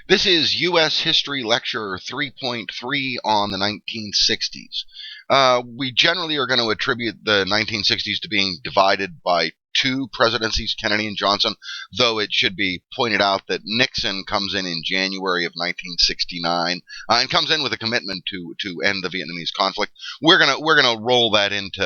This is U.S. History Lecture 3.3 on the 1960s. We generally are going to attribute the 1960s to being divided by two presidencies, Kennedy and Johnson, though it should be pointed out that Nixon comes in January of 1969 and comes in with a commitment to end the Vietnamese conflict. We're gonna roll that into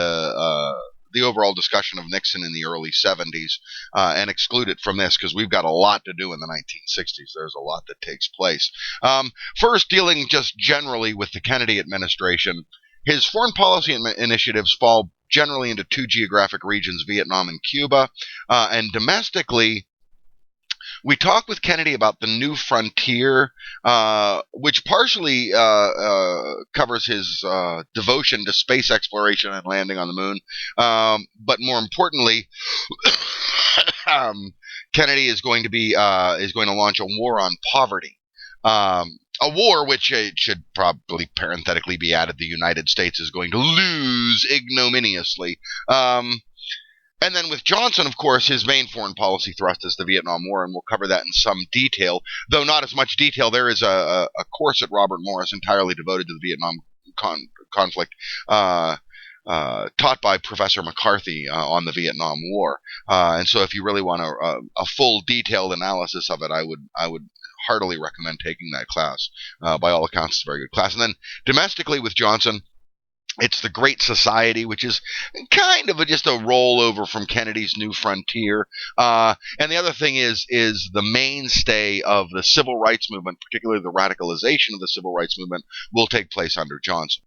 the overall discussion of Nixon in the early 70s and exclude it from this because we've got a lot to do in the 1960s. There's a lot that takes place. First, dealing just generally with the Kennedy administration, his foreign policy initiatives fall generally into two geographic regions, Vietnam and Cuba. And domestically, we talked with Kennedy about the New Frontier, which partially covers his devotion to space exploration and landing on the moon. But more importantly, Kennedy is going to launch a war on poverty. A war which it should probably parenthetically be added, the United States is going to lose ignominiously. And then with Johnson, of course, his main foreign policy thrust is the Vietnam War, and we'll cover that in some detail, though not as much detail. There is a course at Robert Morris entirely devoted to the Vietnam conflict, taught by Professor McCarthy on the Vietnam War. And so if you really want a full detailed analysis of it, I would heartily recommend taking that class. By all accounts, it's a very good class. And then domestically with Johnson, it's the Great Society, which is kind of just a rollover from Kennedy's New Frontier. And the other thing is the mainstay of the civil rights movement, particularly the radicalization of the civil rights movement, will take place under Johnson.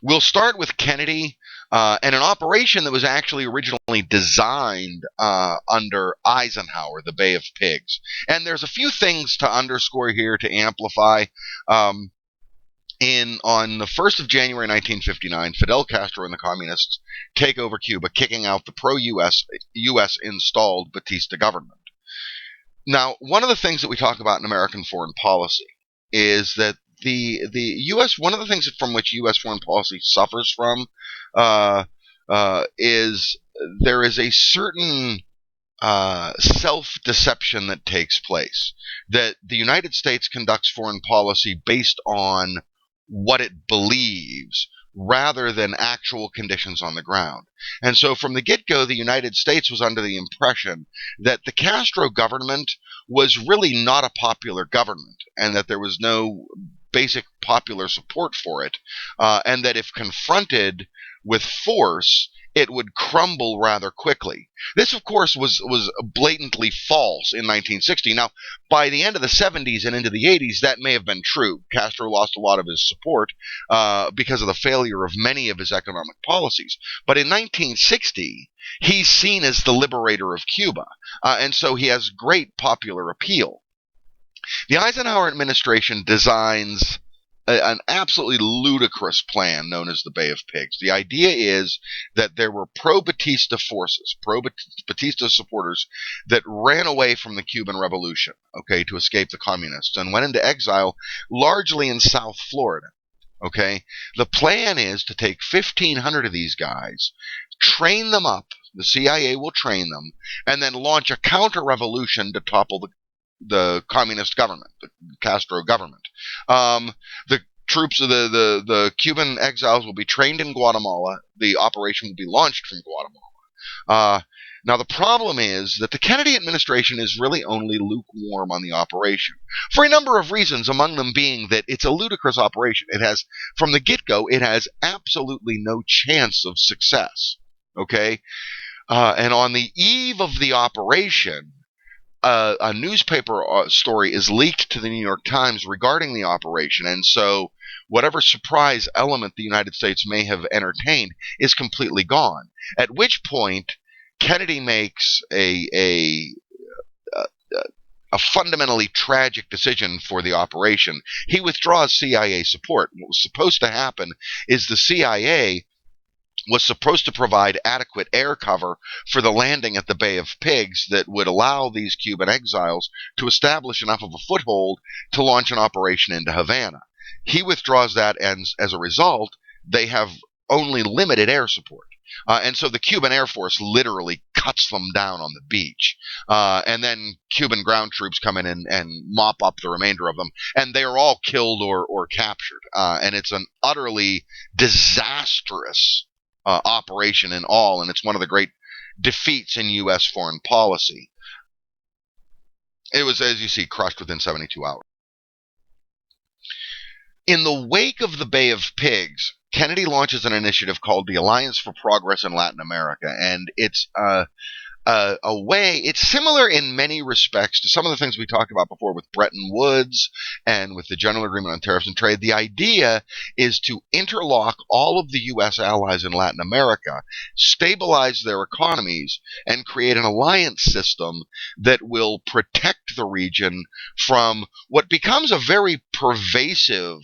We'll start with Kennedy and an operation that was actually originally designed under Eisenhower, the Bay of Pigs. And there's a few things to underscore here to amplify. On the 1st of January 1959, Fidel Castro and the communists take over Cuba, kicking out the pro-U.S. installed Batista government. Now, one of the things that we talk about in American foreign policy is that the U.S. one of the things from which U.S. foreign policy suffers from is there is a certain self-deception that takes place, that the United States conducts foreign policy based on what it believes rather than actual conditions on the ground. And so from the get-go, the United States was under the impression that the Castro government was really not a popular government and that there was no basic popular support for it, and that if confronted with force, it would crumble rather quickly. This, of course, was blatantly false in 1960. Now, by the end of the 70s and into the 80s, that may have been true. Castro lost a lot of his support because of the failure of many of his economic policies. But in 1960, he's seen as the liberator of Cuba, and so he has great popular appeal. The Eisenhower administration designs an absolutely ludicrous plan known as the Bay of Pigs. The idea is that there were pro-Batista forces, pro-Batista supporters that ran away from the Cuban Revolution, okay, to escape the communists and went into exile largely in South Florida. Okay, the plan is to take 1,500 of these guys, train them up, the CIA will train them, and then launch a counter-revolution to topple the communist government, the Castro government. The troops of the Cuban exiles will be trained in Guatemala. The operation will be launched from Guatemala. Now, the problem is that the Kennedy administration is really only lukewarm on the operation for a number of reasons, among them being that it's a ludicrous operation. It has, from the get-go, it has absolutely no chance of success. Okay? And on the eve of the operation, a newspaper story is leaked to the New York Times regarding the operation, and so whatever surprise element the United States may have entertained is completely gone. At which point, Kennedy makes a fundamentally tragic decision for the operation. He withdraws CIA support. What was supposed to happen is the CIA was supposed to provide adequate air cover for the landing at the Bay of Pigs that would allow these Cuban exiles to establish enough of a foothold to launch an operation into Havana. He withdraws that, and as a result, they have only limited air support. And so the Cuban Air Force literally cuts them down on the beach. And then Cuban ground troops come in and mop up the remainder of them. And they are all killed or captured. And it's an utterly disastrous operation in all. And it's one of the great defeats in U.S. foreign policy. It was, as you see, crushed within 72 hours. In the wake of the Bay of Pigs, Kennedy launches an initiative called the Alliance for Progress in Latin America, and it's a way, it's similar in many respects to some of the things we talked about before with Bretton Woods and with the General Agreement on Tariffs and Trade. The idea is to interlock all of the U.S. allies in Latin America, stabilize their economies, and create an alliance system that will protect the region from what becomes a very pervasive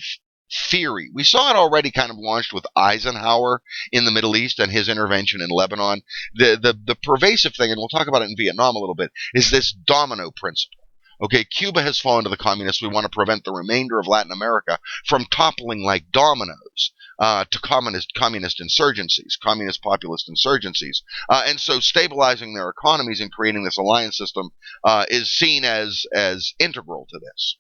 theory. We saw it already kind of launched with Eisenhower in the Middle East and his intervention in Lebanon. The pervasive thing, and we'll talk about it in Vietnam a little bit, is this domino principle. Okay, Cuba has fallen to the communists. We want to prevent the remainder of Latin America from toppling like dominoes to communist insurgencies, communist populist insurgencies. And so stabilizing their economies and creating this alliance system is seen as integral to this.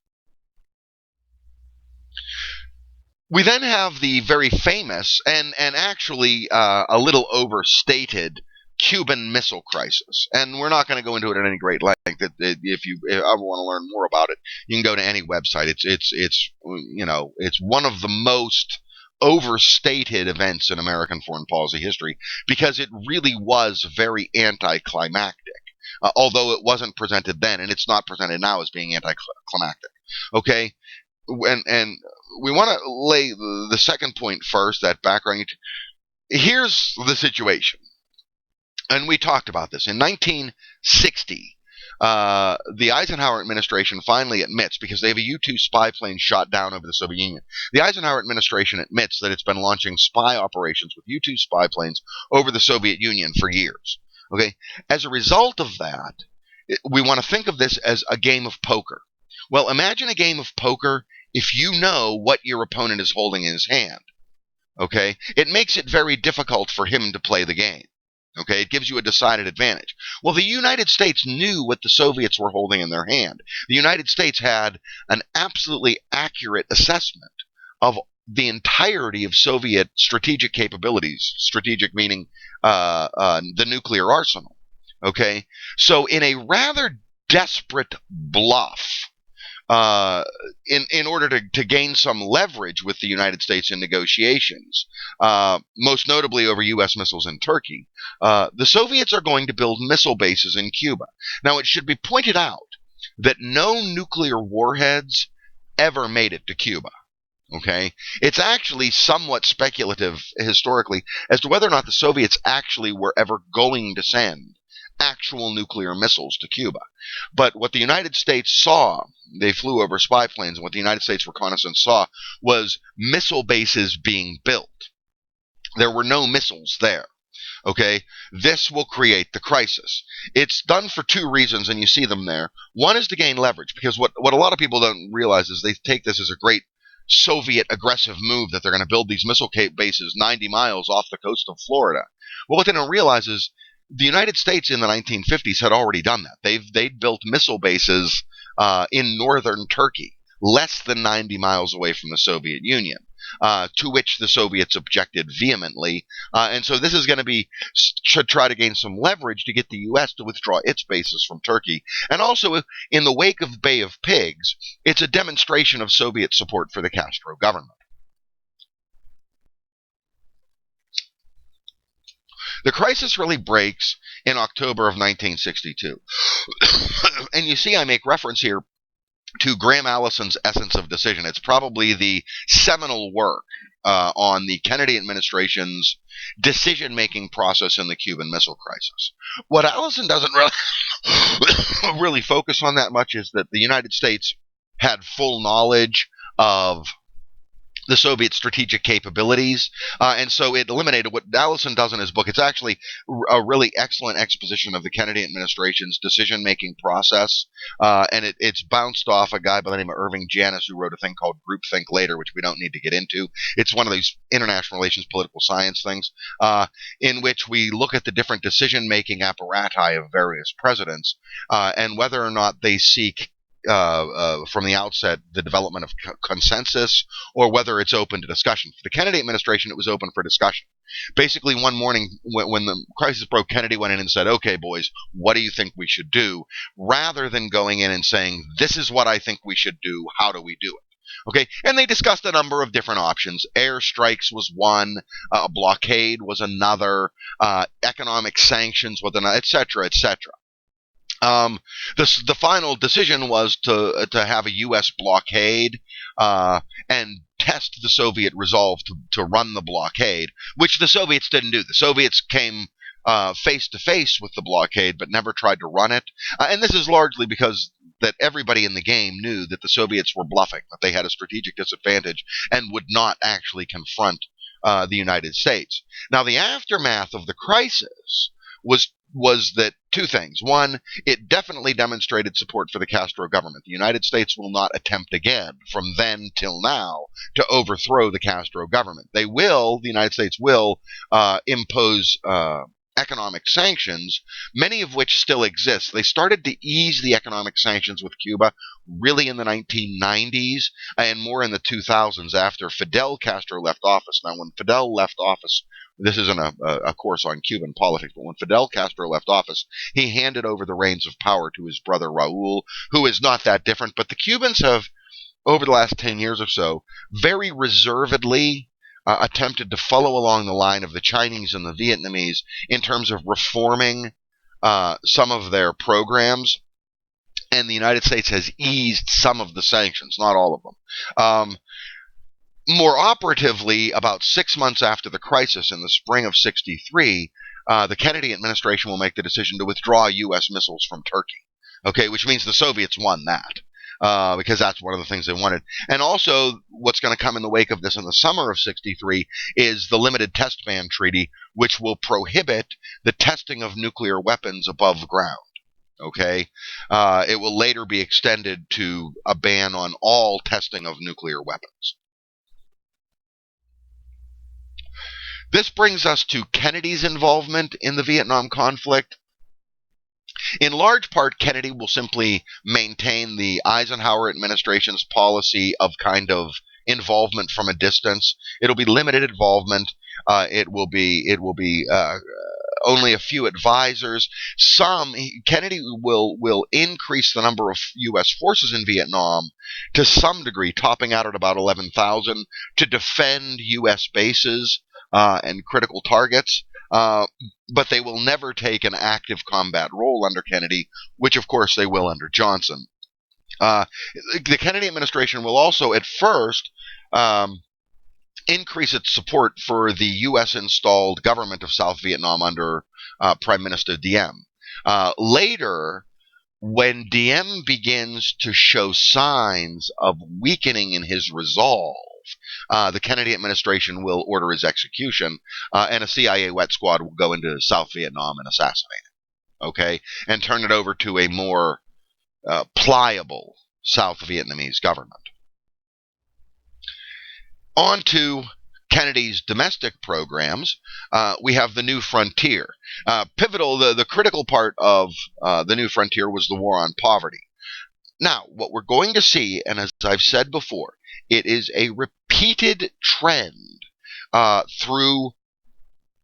We then have the very famous and actually a little overstated Cuban Missile Crisis, and we're not going to go into it at any great length. If you ever want to learn more about it, you can go to any website. It's one of the most overstated events in American foreign policy history because it really was very anticlimactic, although it wasn't presented then, and it's not presented now as being anticlimactic. Okay. And we want to lay the second point first, that background. Here's the situation. And we talked about this. In 1960, the Eisenhower administration finally admits, because they have a U-2 spy plane shot down over the Soviet Union, the Eisenhower administration admits that it's been launching spy operations with U-2 spy planes over the Soviet Union for years. Okay? As a result of that, we want to think of this as a game of poker. Well, imagine a game of poker if you know what your opponent is holding in his hand. Okay? It makes it very difficult for him to play the game. Okay? It gives you a decided advantage. Well, the United States knew what the Soviets were holding in their hand. The United States had an absolutely accurate assessment of the entirety of Soviet strategic capabilities, strategic meaning the nuclear arsenal. Okay? So in a rather desperate bluff, in order to gain some leverage with the United States in negotiations, most notably over U.S. missiles in Turkey, the Soviets are going to build missile bases in Cuba. Now, it should be pointed out that no nuclear warheads ever made it to Cuba. Okay? It's actually somewhat speculative historically as to whether or not the Soviets actually were ever going to send actual nuclear missiles to Cuba. But what the United States saw, they flew over spy planes, and what the United States reconnaissance saw was missile bases being built. There were no missiles there. Okay? This will create the crisis. It's done for two reasons, and you see them there. One is to gain leverage, because what a lot of people don't realize is they take this as a great Soviet aggressive move that they're going to build these missile bases 90 miles off the coast of Florida. Well, what they don't realize is the United States in the 1950s had already done that. They'd built missile bases in northern Turkey, less than 90 miles away from the Soviet Union, to which the Soviets objected vehemently. And so this is going to be to try to gain some leverage to get the U.S. to withdraw its bases from Turkey. And also, in the wake of Bay of Pigs, it's a demonstration of Soviet support for the Castro government. The crisis really breaks in October of 1962. And you see I make reference here to Graham Allison's Essence of Decision. It's probably the seminal work on the Kennedy administration's decision-making process in the Cuban Missile Crisis. What Allison doesn't really focus on that much is that the United States had full knowledge of the Soviet strategic capabilities. And so it eliminated what Allison does in his book. It's actually a really excellent exposition of the Kennedy administration's decision-making process. And it's bounced off a guy by the name of Irving Janis, who wrote a thing called Groupthink Later, which we don't need to get into. It's one of these international relations, political science things, in which we look at the different decision-making apparati of various presidents and whether or not they seek from the outset the development of consensus, or whether it's open to discussion. For the Kennedy administration, it was open for discussion. Basically, one morning when the crisis broke, Kennedy went in and said, "Okay, boys, what do you think we should do?" Rather than going in and saying, "This is what I think we should do. How do we do it?" Okay, and they discussed a number of different options. Airstrikes was one, a blockade was another, economic sanctions was another, etc., etc. The final decision was to have a U.S. blockade and test the Soviet resolve to run the blockade, which the Soviets didn't do. The Soviets came face to face with the blockade, but never tried to run it. And this is largely because that everybody in the game knew that the Soviets were bluffing, that they had a strategic disadvantage and would not actually confront the United States. Now, the aftermath of the crisis was that two things. One, it definitely demonstrated support for the Castro government. The United States will not attempt again, from then till now, to overthrow the Castro government. The United States will impose economic sanctions, many of which still exist. They started to ease the economic sanctions with Cuba really in the 1990s and more in the 2000s after Fidel Castro left office. Now, when Fidel left office, this isn't a course on Cuban politics, but when Fidel Castro left office, he handed over the reins of power to his brother Raul, who is not that different. But the Cubans have, over the last 10 years or so, very reservedly attempted to follow along the line of the Chinese and the Vietnamese in terms of reforming some of their programs. And the United States has eased some of the sanctions, not all of them. More operatively, about 6 months after the crisis in the spring of '63, the Kennedy administration will make the decision to withdraw U.S. missiles from Turkey. Okay, which means the Soviets won that. Because that's one of the things they wanted. And also, what's going to come in the wake of this in the summer of '63 is the Limited Test Ban Treaty, which will prohibit the testing of nuclear weapons above ground. Okay, it will later be extended to a ban on all testing of nuclear weapons. This brings us to Kennedy's involvement in the Vietnam conflict. In large part, Kennedy will simply maintain the Eisenhower administration's policy of kind of involvement from a distance. It'll be limited involvement. It will be only a few advisors. Kennedy will increase the number of U.S. forces in Vietnam to some degree, topping out at about 11,000 to defend U.S. bases and critical targets. But they will never take an active combat role under Kennedy, which of course they will under Johnson. The Kennedy administration will also at first increase its support for the U.S.-installed government of South Vietnam under Prime Minister Diem. Later, when Diem begins to show signs of weakening in his resolve, the Kennedy administration will order his execution, and a CIA wet squad will go into South Vietnam and assassinate him, okay, and turn it over to a more pliable South Vietnamese government. On to Kennedy's domestic programs, we have the New Frontier. Pivotal, the critical part of the New Frontier was the war on poverty. Now, what we're going to see, and as I've said before, it is a repeated trend through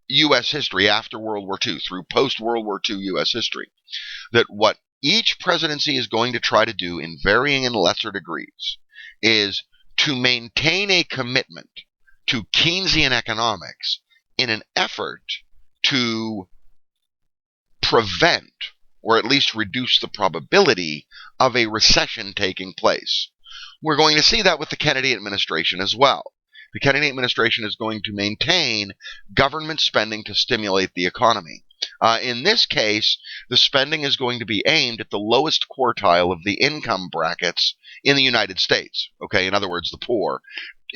U.S. history after World War II, through post-World War II U.S. history, that what each presidency is going to try to do in varying and lesser degrees is to maintain a commitment to Keynesian economics in an effort to prevent, or at least reduce the probability of a recession taking place. We're going to see that with the Kennedy administration as well. The Kennedy administration is going to maintain government spending to stimulate the economy. In this case, the spending is going to be aimed at the lowest quartile of the income brackets in the United States. Okay, in other words, the poor.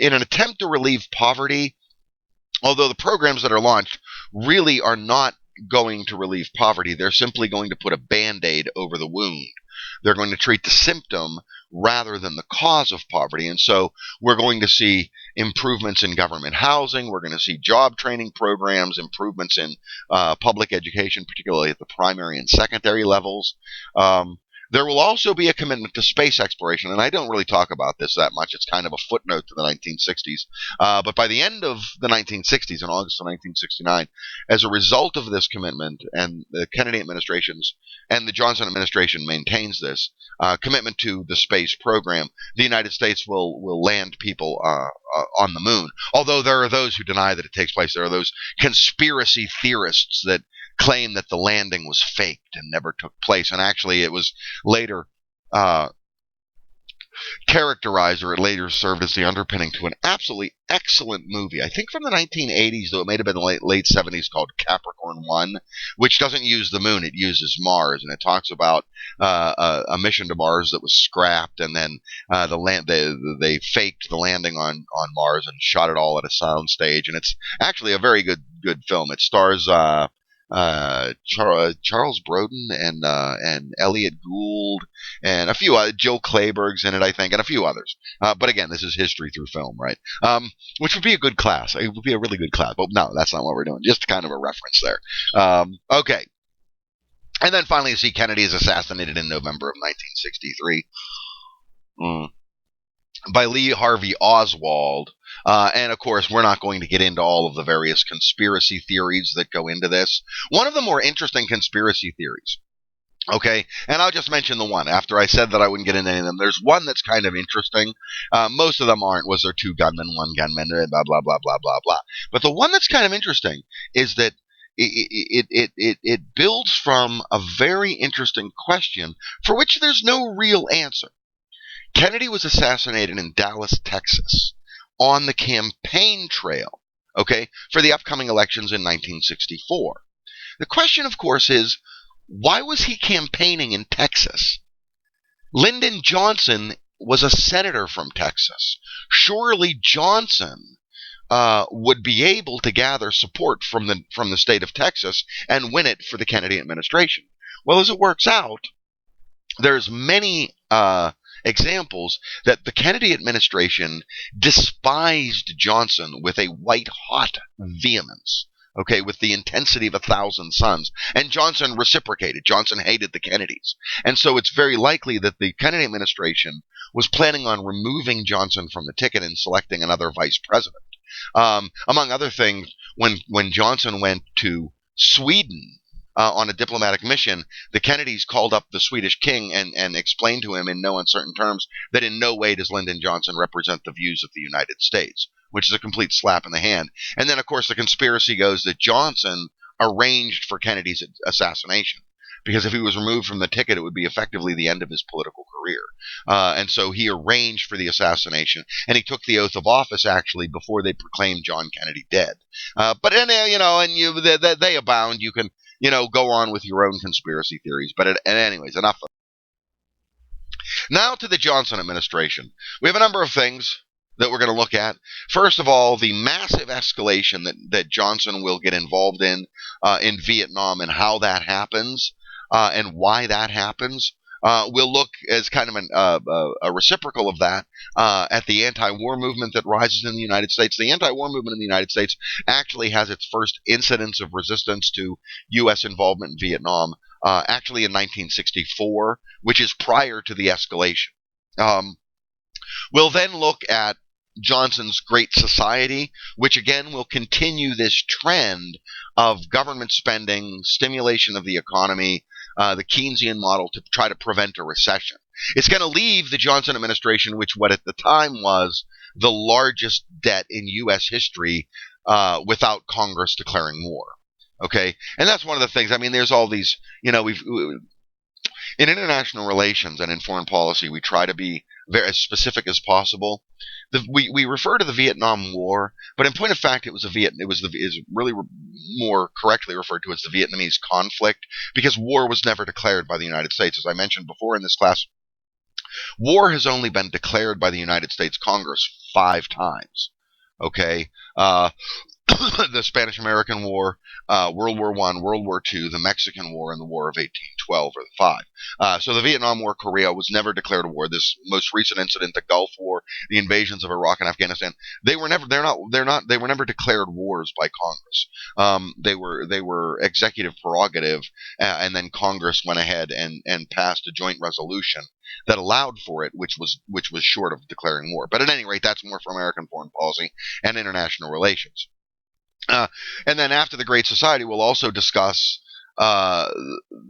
in an attempt to relieve poverty, although the programs that are launched really are not going to relieve poverty, they're simply going to put a band-aid over the wound. They're going to treat the symptom rather than the cause of poverty. And so we're going to see improvements in government housing. We're going to see job training programs, improvements in public education, particularly at the primary and secondary levels. There will also be a commitment to space exploration, and I don't really talk about this that much. It's kind of a footnote to the 1960s. But by the end of the 1960s, in August of 1969, as a result of this commitment, and the Kennedy administration's and the Johnson administration maintains this commitment to the space program, the United States will land people on the moon. Although there are those who deny that it takes place. There are those conspiracy theorists that claim that the landing was faked and never took place, and actually it was later characterized, or it later served as the underpinning to an absolutely excellent movie, I think from the 1980s, though it may have been the late 70s, called Capricorn 1, which doesn't use the moon, it uses Mars, and it talks about a mission to Mars that was scrapped, and then they faked the landing on Mars and shot it all at a sound stage, and it's actually a very good film. It stars Charles Grodin and Elliot Gould and a few Joe Clayburgh's in it, I think, and a few others. But again, this is history through film, right? Which would be a good class. It would be a really good class. But no, that's not what we're doing. Just kind of a reference there. Okay. And then finally, you see Kennedy is assassinated in November of 1963. By Lee Harvey Oswald. And of course, we're not going to get into all of the various conspiracy theories that go into this. One of the more interesting conspiracy theories, okay, and I'll just mention the one after I said that I wouldn't get into any of them. There's one that's kind of interesting. Most of them aren't. Was there two gunmen, one gunman, blah, blah, blah, blah, blah, blah. But the one that's kind of interesting is that it builds from a very interesting question for which there's no real answer. Kennedy was assassinated in Dallas, Texas, on the campaign trail, okay, for the upcoming elections in 1964. The question, of course, is, why was he campaigning in Texas? Lyndon Johnson was a senator from Texas. Surely Johnson would be able to gather support from the state of Texas and win it for the Kennedy administration. Well, as it works out, there's many examples that the Kennedy administration despised Johnson with a white-hot vehemence, okay, with the intensity of 1,000 suns. And Johnson reciprocated. Johnson hated the Kennedys. And so it's very likely that the Kennedy administration was planning on removing Johnson from the ticket and selecting another vice president. Among other things, when Johnson went to Sweden on a diplomatic mission, the Kennedys called up the Swedish king and explained to him in no uncertain terms that in no way does Lyndon Johnson represent the views of the United States, which is a complete slap in the hand. And then, of course, the conspiracy goes that Johnson arranged for Kennedy's assassination, because if he was removed from the ticket, it would be effectively the end of his political career. And so he arranged for the assassination, and he took the oath of office, actually, before they proclaimed John Kennedy dead. But, they abound. You can go on with your own conspiracy theories. But anyways, enough. Now to the Johnson administration. We have a number of things that we're going to look at. First of all, the massive escalation that Johnson will get involved in Vietnam, and how that happens and why that happens. We'll look as kind of a reciprocal of that at the anti-war movement that rises in the United States. The anti-war movement in the United States actually has its first incidents of resistance to U.S. involvement in Vietnam actually in 1964, which is prior to the escalation. We'll then look at Johnson's Great Society, which again will continue this trend of government spending, stimulation of the economy, the Keynesian model to try to prevent a recession. It's going to leave the Johnson administration, which what at the time was the largest debt in U.S. history, without Congress declaring war. Okay, and that's one of the things. I mean, there's all these, in international relations and in foreign policy, we try to be as specific as possible. We refer to the Vietnam War, but in point of fact, is really more correctly referred to as the Vietnamese conflict, because war was never declared by the United States. As I mentioned before in this class, War has only been declared by the United States Congress 5 times. Okay, uh, the Spanish-American War, World War I, World War II, the Mexican War, and the War of 1812 are the 5. So the Vietnam War, Korea was never declared a war. This most recent incident, the Gulf War, the invasions of Iraq and Afghanistan, they were never. They were never declared wars by Congress. They were executive prerogative, and then Congress went ahead and passed a joint resolution that allowed for it, which was short of declaring war. But at any rate, that's more for American foreign policy and international relations. Uh, and then after the Great Society, we'll also discuss uh,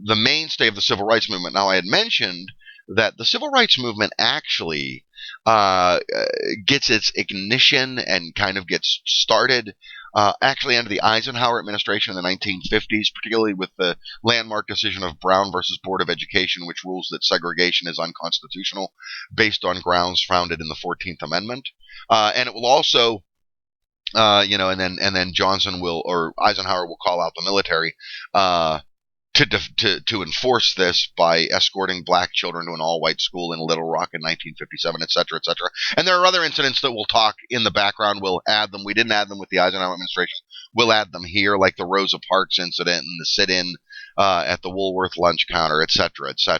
the mainstay of the civil rights movement. Now, I had mentioned that the civil rights movement actually gets its ignition and kind of gets started actually under the Eisenhower administration in the 1950s, particularly with the landmark decision of Brown versus Board of Education, which rules that segregation is unconstitutional based on grounds founded in the 14th Amendment. And it will also and then Johnson will or Eisenhower will call out the military to enforce this by escorting black children to an all-white school in Little Rock in 1957, etc., etc. And there are other incidents that we'll talk in the background. We'll add them. We didn't add them with the Eisenhower administration. We'll add them here, like the Rosa Parks incident and the sit-in at the Woolworth lunch counter, etc., etc.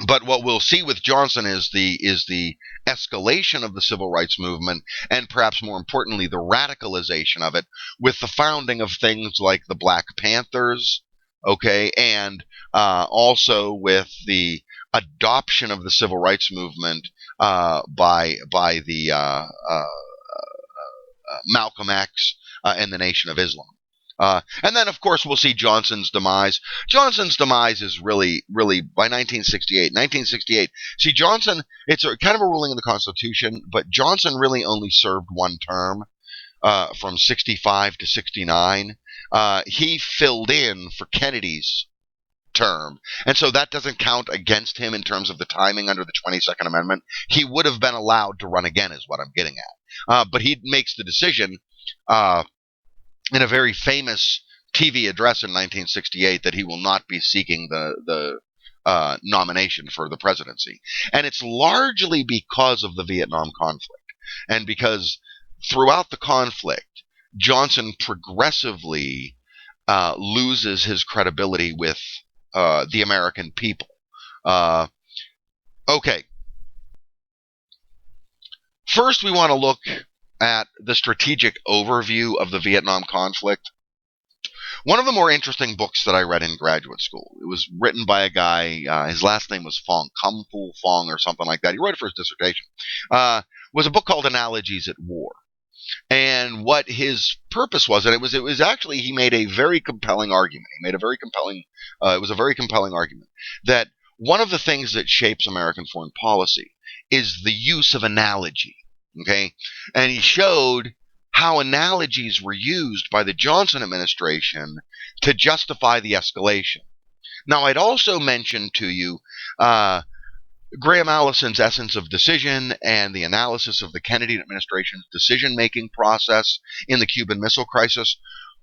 But what we'll see with Johnson is the escalation of the civil rights movement, and perhaps more importantly, the radicalization of it, with the founding of things like the Black Panthers, okay, and also with the adoption of the civil rights movement by the Malcolm X and the Nation of Islam. And then, of course, we'll see Johnson's demise. Johnson's demise is really by 1968. 1968. See, Johnson, it's kind of a ruling in the Constitution, but Johnson really only served one term from 65 to 69. He filled in for Kennedy's term, and so that doesn't count against him in terms of the timing under the 22nd Amendment. He would have been allowed to run again, is what I'm getting at. But he makes the decision in a very famous TV address in 1968 that he will not be seeking the nomination for the presidency. And it's largely because of the Vietnam conflict. And because throughout the conflict, Johnson progressively loses his credibility with the American people. Okay. First, we want to look at the strategic overview of the Vietnam conflict. One of the more interesting books that I read in graduate school, it was written by a guy, his last name was Fong, Kum Fu Fong or something like that. He wrote it for his dissertation. Was a book called Analogies at War. And what his purpose was, and it was actually, he made a very compelling argument. It was a very compelling argument that one of the things that shapes American foreign policy is the use of analogy. Okay, and he showed how analogies were used by the Johnson administration to justify the escalation. Now, I'd also mentioned to you Graham Allison's Essence of Decision and the analysis of the Kennedy administration's decision-making process in the Cuban Missile Crisis.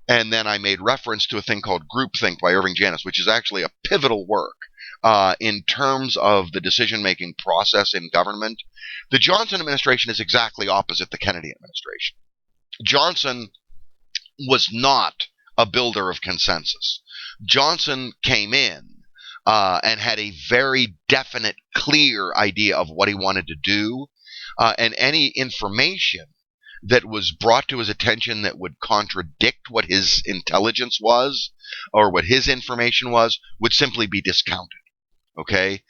And then I made reference to a thing called Groupthink by Irving Janis, which is actually a pivotal work in terms of the decision-making process in government. The Johnson administration is exactly opposite the Kennedy administration. Johnson was not a builder of consensus. Johnson came in and had a very definite, clear idea of what he wanted to do, and any information that was brought to his attention that would contradict what his intelligence was or what his information was would simply be discounted. Okay,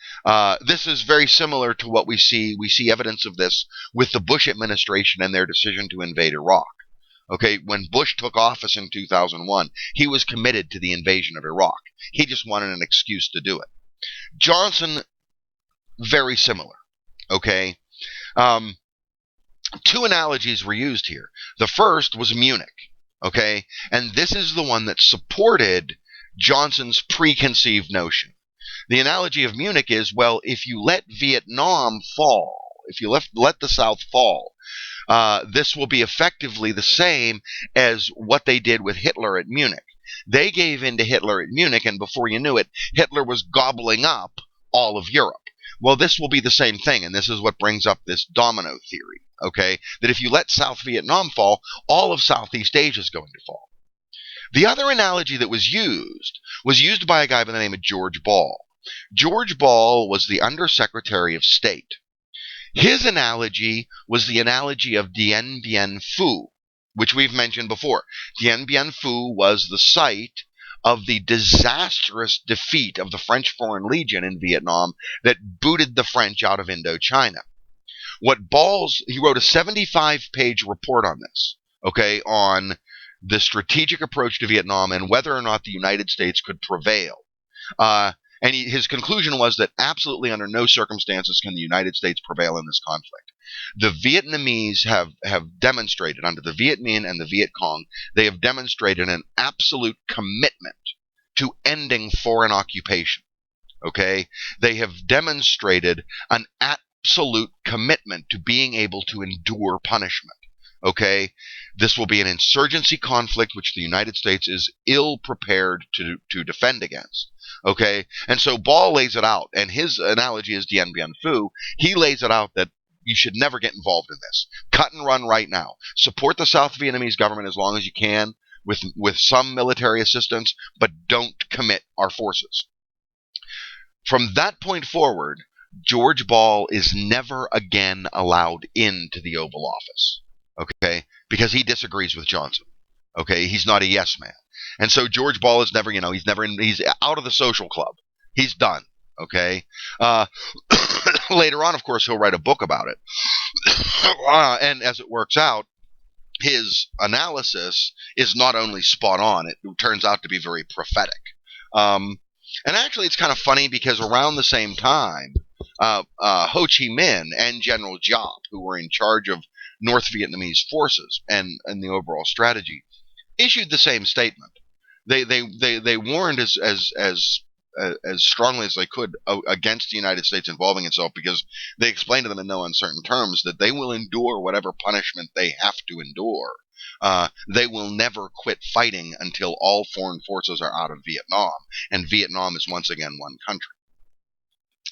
this is very similar to what we see. We see evidence of this with the Bush administration and their decision to invade Iraq. Okay, when Bush took office in 2001, he was committed to the invasion of Iraq. He just wanted an excuse to do it. Johnson, very similar. Okay, two analogies were used here. The first was Munich. Okay, and this is the one that supported Johnson's preconceived notion. The analogy of Munich is, well, if you let Vietnam fall, if you let the South fall, this will be effectively the same as what they did with Hitler at Munich. They gave in to Hitler at Munich, and before you knew it, Hitler was gobbling up all of Europe. Well, this will be the same thing, and this is what brings up this domino theory, okay? That if you let South Vietnam fall, all of Southeast Asia is going to fall. The other analogy that was used by a guy by the name of George Ball. George Ball was the Undersecretary of State. His analogy was the analogy of Dien Bien Phu, which we've mentioned before. Dien Bien Phu was the site of the disastrous defeat of the French Foreign Legion in Vietnam that booted the French out of Indochina. He wrote a 75-page report on this, okay, on the strategic approach to Vietnam and whether or not the United States could prevail. His conclusion was that absolutely under no circumstances can the United States prevail in this conflict. The Vietnamese have demonstrated, under the Viet Minh and the Viet Cong, they have demonstrated an absolute commitment to ending foreign occupation. Okay? They have demonstrated an absolute commitment to being able to endure punishment. Okay? This will be an insurgency conflict which the United States is ill prepared to defend against. Okay? And so Ball lays it out, and his analogy is Dien Bien Phu. He lays it out that you should never get involved in this. Cut and run right now. Support the South Vietnamese government as long as you can with some military assistance, but don't commit our forces. From that point forward, George Ball is never again allowed into the Oval Office. Okay? Because he disagrees with Johnson. Okay? He's not a yes man. And so George Ball is never, he's out of the social club. He's done. Okay? Later on, of course, he'll write a book about it. And as it works out, his analysis is not only spot on, it turns out to be very prophetic. And actually, it's kind of funny because around the same time, Ho Chi Minh and General Giap, who were in charge of North Vietnamese forces and the overall strategy, issued the same statement. They warned as strongly as they could against the United States involving itself, because they explained to them in no uncertain terms that they will endure whatever punishment they have to endure. They will never quit fighting until all foreign forces are out of Vietnam, and Vietnam is once again one country.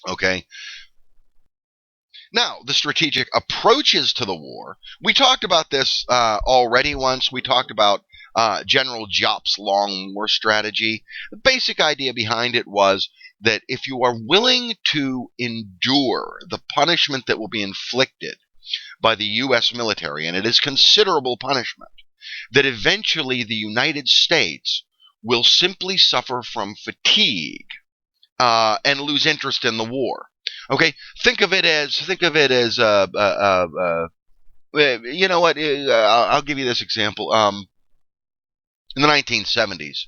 Okay? Now, the strategic approaches to the war. We talked about this already once. We talked about General Giap's long war strategy. The basic idea behind it was that if you are willing to endure the punishment that will be inflicted by the U.S. military, and it is considerable punishment, that eventually the United States will simply suffer from fatigue and lose interest in the war. Okay, think of it as you know what? I'll give you this example. In the 1970s,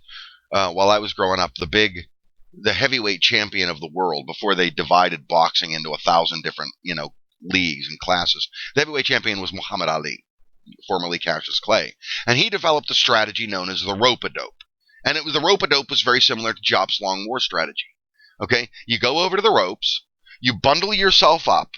while I was growing up, the heavyweight champion of the world, before they divided boxing into 1,000 different leagues and classes, the heavyweight champion was Muhammad Ali, formerly Cassius Clay, and he developed a strategy known as the rope-a-dope. And the rope-a-dope was very similar to Giap's long war strategy. Okay, you go over to the ropes. You bundle yourself up.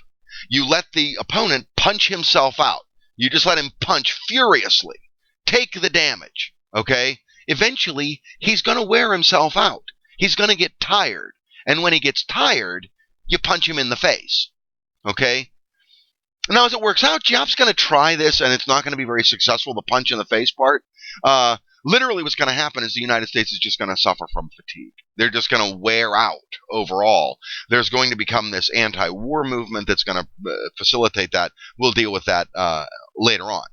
You let the opponent punch himself out. You just let him punch furiously. Take the damage. Okay? Eventually, he's going to wear himself out. He's going to get tired. And when he gets tired, you punch him in the face. Okay? Now, as it works out, Giap's going to try this, and it's not going to be very successful, the punch in the face part. Literally what's going to happen is the United States is just going to suffer from fatigue. They're just going to wear out overall. There's going to become this anti-war movement that's going to facilitate that. We'll deal with that later on.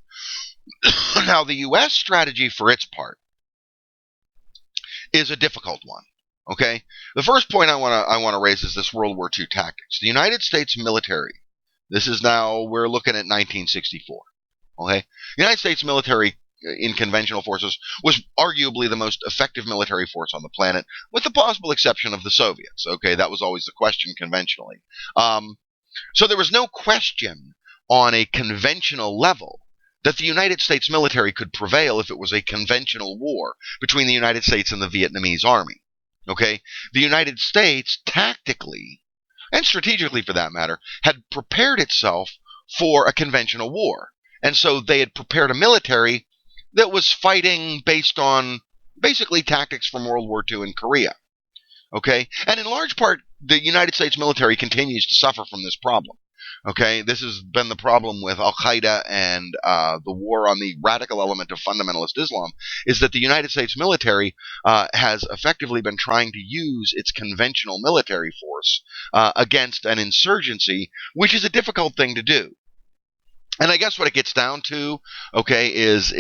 Now, the U.S. strategy for its part is a difficult one. Okay? The first point I want to raise is this World War II tactics. The United States military, we're looking at 1964. Okay? The United States military in conventional forces was arguably the most effective military force on the planet, with the possible exception of the Soviets. Okay, that was always the question conventionally. So there was no question on a conventional level that the United States military could prevail if it was a conventional war between the United States and the Vietnamese army. Okay, the United States tactically and strategically, for that matter, had prepared itself for a conventional war, and so they had prepared a military that was fighting based on basically tactics from World War II in Korea. Okay? And in large part, the United States military continues to suffer from this problem. Okay, this has been the problem with Al Qaeda and the war on the radical element of fundamentalist Islam, is that the United States military has effectively been trying to use its conventional military force against an insurgency, which is a difficult thing to do. And I guess what it gets down to, okay, is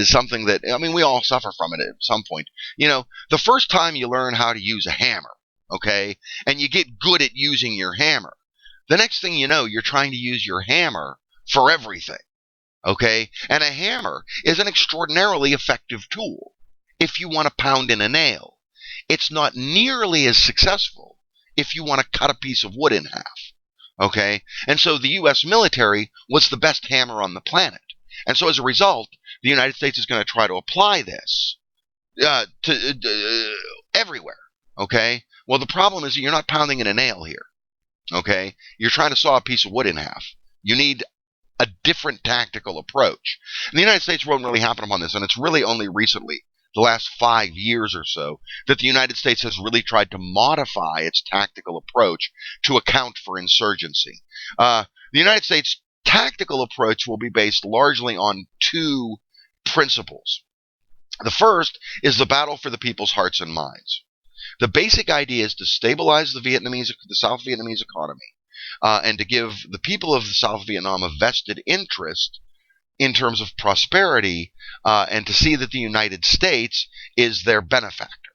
something that, I mean, we all suffer from it at some point. The first time you learn how to use a hammer, okay, and you get good at using your hammer, the next thing you know, you're trying to use your hammer for everything, okay? And a hammer is an extraordinarily effective tool if you want to pound in a nail. It's not nearly as successful if you want to cut a piece of wood in half. Okay? And so the U.S. military was the best hammer on the planet. And so as a result, the United States is going to try to apply this to everywhere. Okay? Well, the problem is you're not pounding in a nail here. Okay? You're trying to saw a piece of wood in half. You need a different tactical approach. And the United States won't really happen upon this, and it's really only recently, the last 5 years or so, that the United States has really tried to modify its tactical approach to account for insurgency. The United States tactical approach will be based largely on two principles. The first is the battle for the people's hearts and minds. The basic idea is to stabilize the South Vietnamese economy, and to give the people of South Vietnam a vested interest in terms of prosperity, and to see that the United States is their benefactor.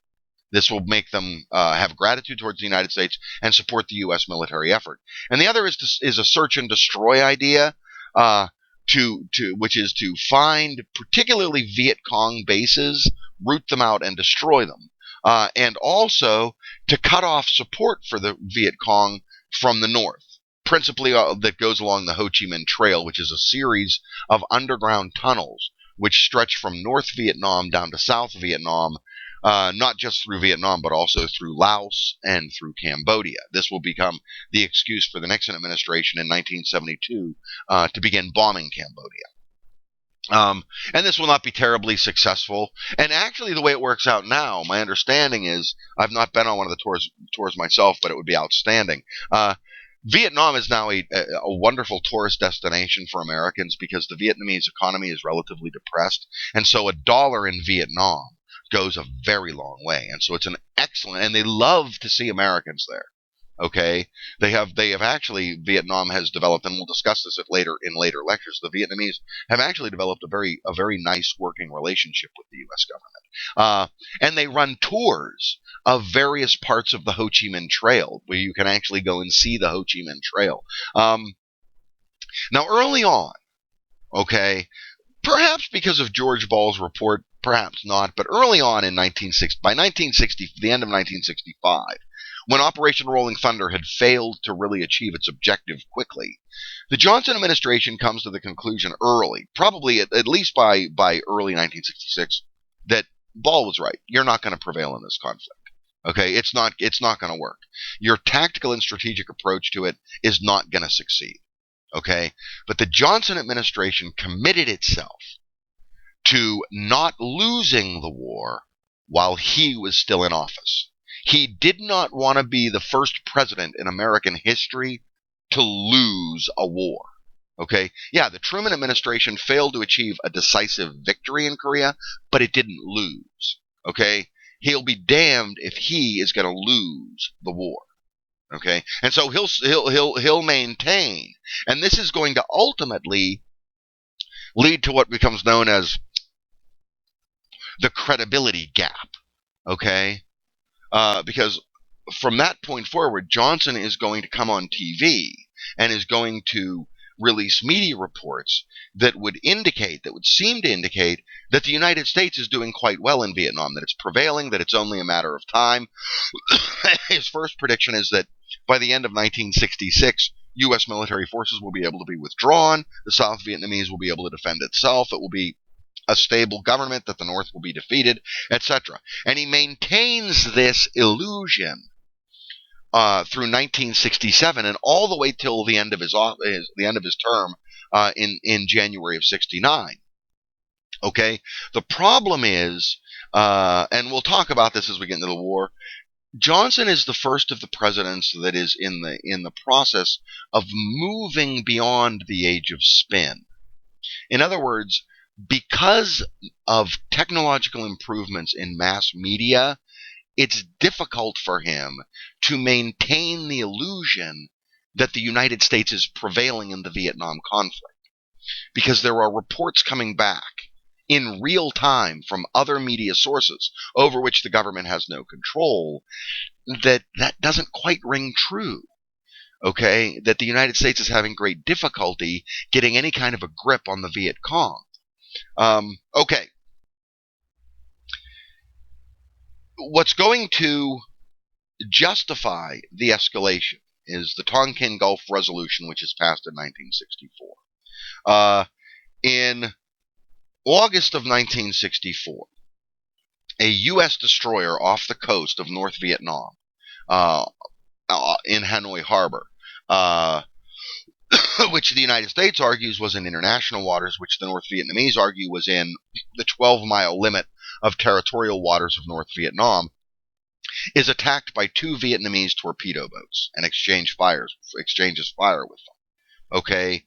This will make them have gratitude towards the United States and support the U.S. military effort. And the other is a search and destroy idea, which is to find particularly Viet Cong bases, root them out, and destroy them, and also to cut off support for the Viet Cong from the north. Principally that goes along the Ho Chi Minh Trail, which is a series of underground tunnels which stretch from North Vietnam down to South Vietnam, not just through Vietnam, but also through Laos and through Cambodia. This will become the excuse for the Nixon administration in 1972 to begin bombing Cambodia. And this will not be terribly successful. And actually, the way it works out now, my understanding is, I've not been on one of the tours myself, but it would be outstanding. Vietnam is now a wonderful tourist destination for Americans because the Vietnamese economy is relatively depressed, and so $1 in Vietnam goes a very long way. And so it's an excellent, and they love to see Americans there. Okay, they have actually, Vietnam has developed, and we'll discuss this in later lectures. The Vietnamese have actually developed a very nice working relationship with the U.S. government, and they run tours of various parts of the Ho Chi Minh Trail, where you can actually go and see the Ho Chi Minh Trail. Now, early on, okay, perhaps because of George Ball's report, perhaps not, but early on by 1960, the end of 1965. When Operation Rolling Thunder had failed to really achieve its objective quickly, the Johnson administration comes to the conclusion early, probably at least by early 1966, that Ball was right. You're not going to prevail in this conflict. Okay, it's not going to work. Your tactical and strategic approach to it is not going to succeed. Okay, but the Johnson administration committed itself to not losing the war while he was still in office. He did not want to be the first president in American history to lose a war. Okay? Yeah, the Truman administration failed to achieve a decisive victory in Korea, but it didn't lose. Okay? He'll be damned if he is going to lose the war. Okay? And so he'll maintain, and this is going to ultimately lead to what becomes known as the credibility gap. Okay? Because from that point forward, Johnson is going to come on TV and is going to release media reports that would seem to indicate that the United States is doing quite well in Vietnam, that it's prevailing, that it's only a matter of time. His first prediction is that by the end of 1966, U.S. military forces will be able to be withdrawn, the South Vietnamese will be able to defend itself, it will be a stable government, that the North will be defeated, etc. And he maintains this illusion through 1967 and all the way till the end of his term in January of '69. Okay, the problem is, and we'll talk about this as we get into the war, Johnson is the first of the presidents that is in the process of moving beyond the age of spin. In other words, because of technological improvements in mass media, it's difficult for him to maintain the illusion that the United States is prevailing in the Vietnam conflict, because there are reports coming back in real time from other media sources over which the government has no control that doesn't quite ring true. Okay, that the United States is having great difficulty getting any kind of a grip on the Viet Cong. Okay, what's going to justify the escalation is the Tonkin Gulf Resolution, which is passed in 1964. In August of 1964, a U.S. destroyer off the coast of North Vietnam, uh, in Hanoi Harbor, uh, which the United States argues was in international waters, which the North Vietnamese argue was in the 12-mile limit of territorial waters of North Vietnam, is attacked by two Vietnamese torpedo boats and exchanges fire with them. Okay,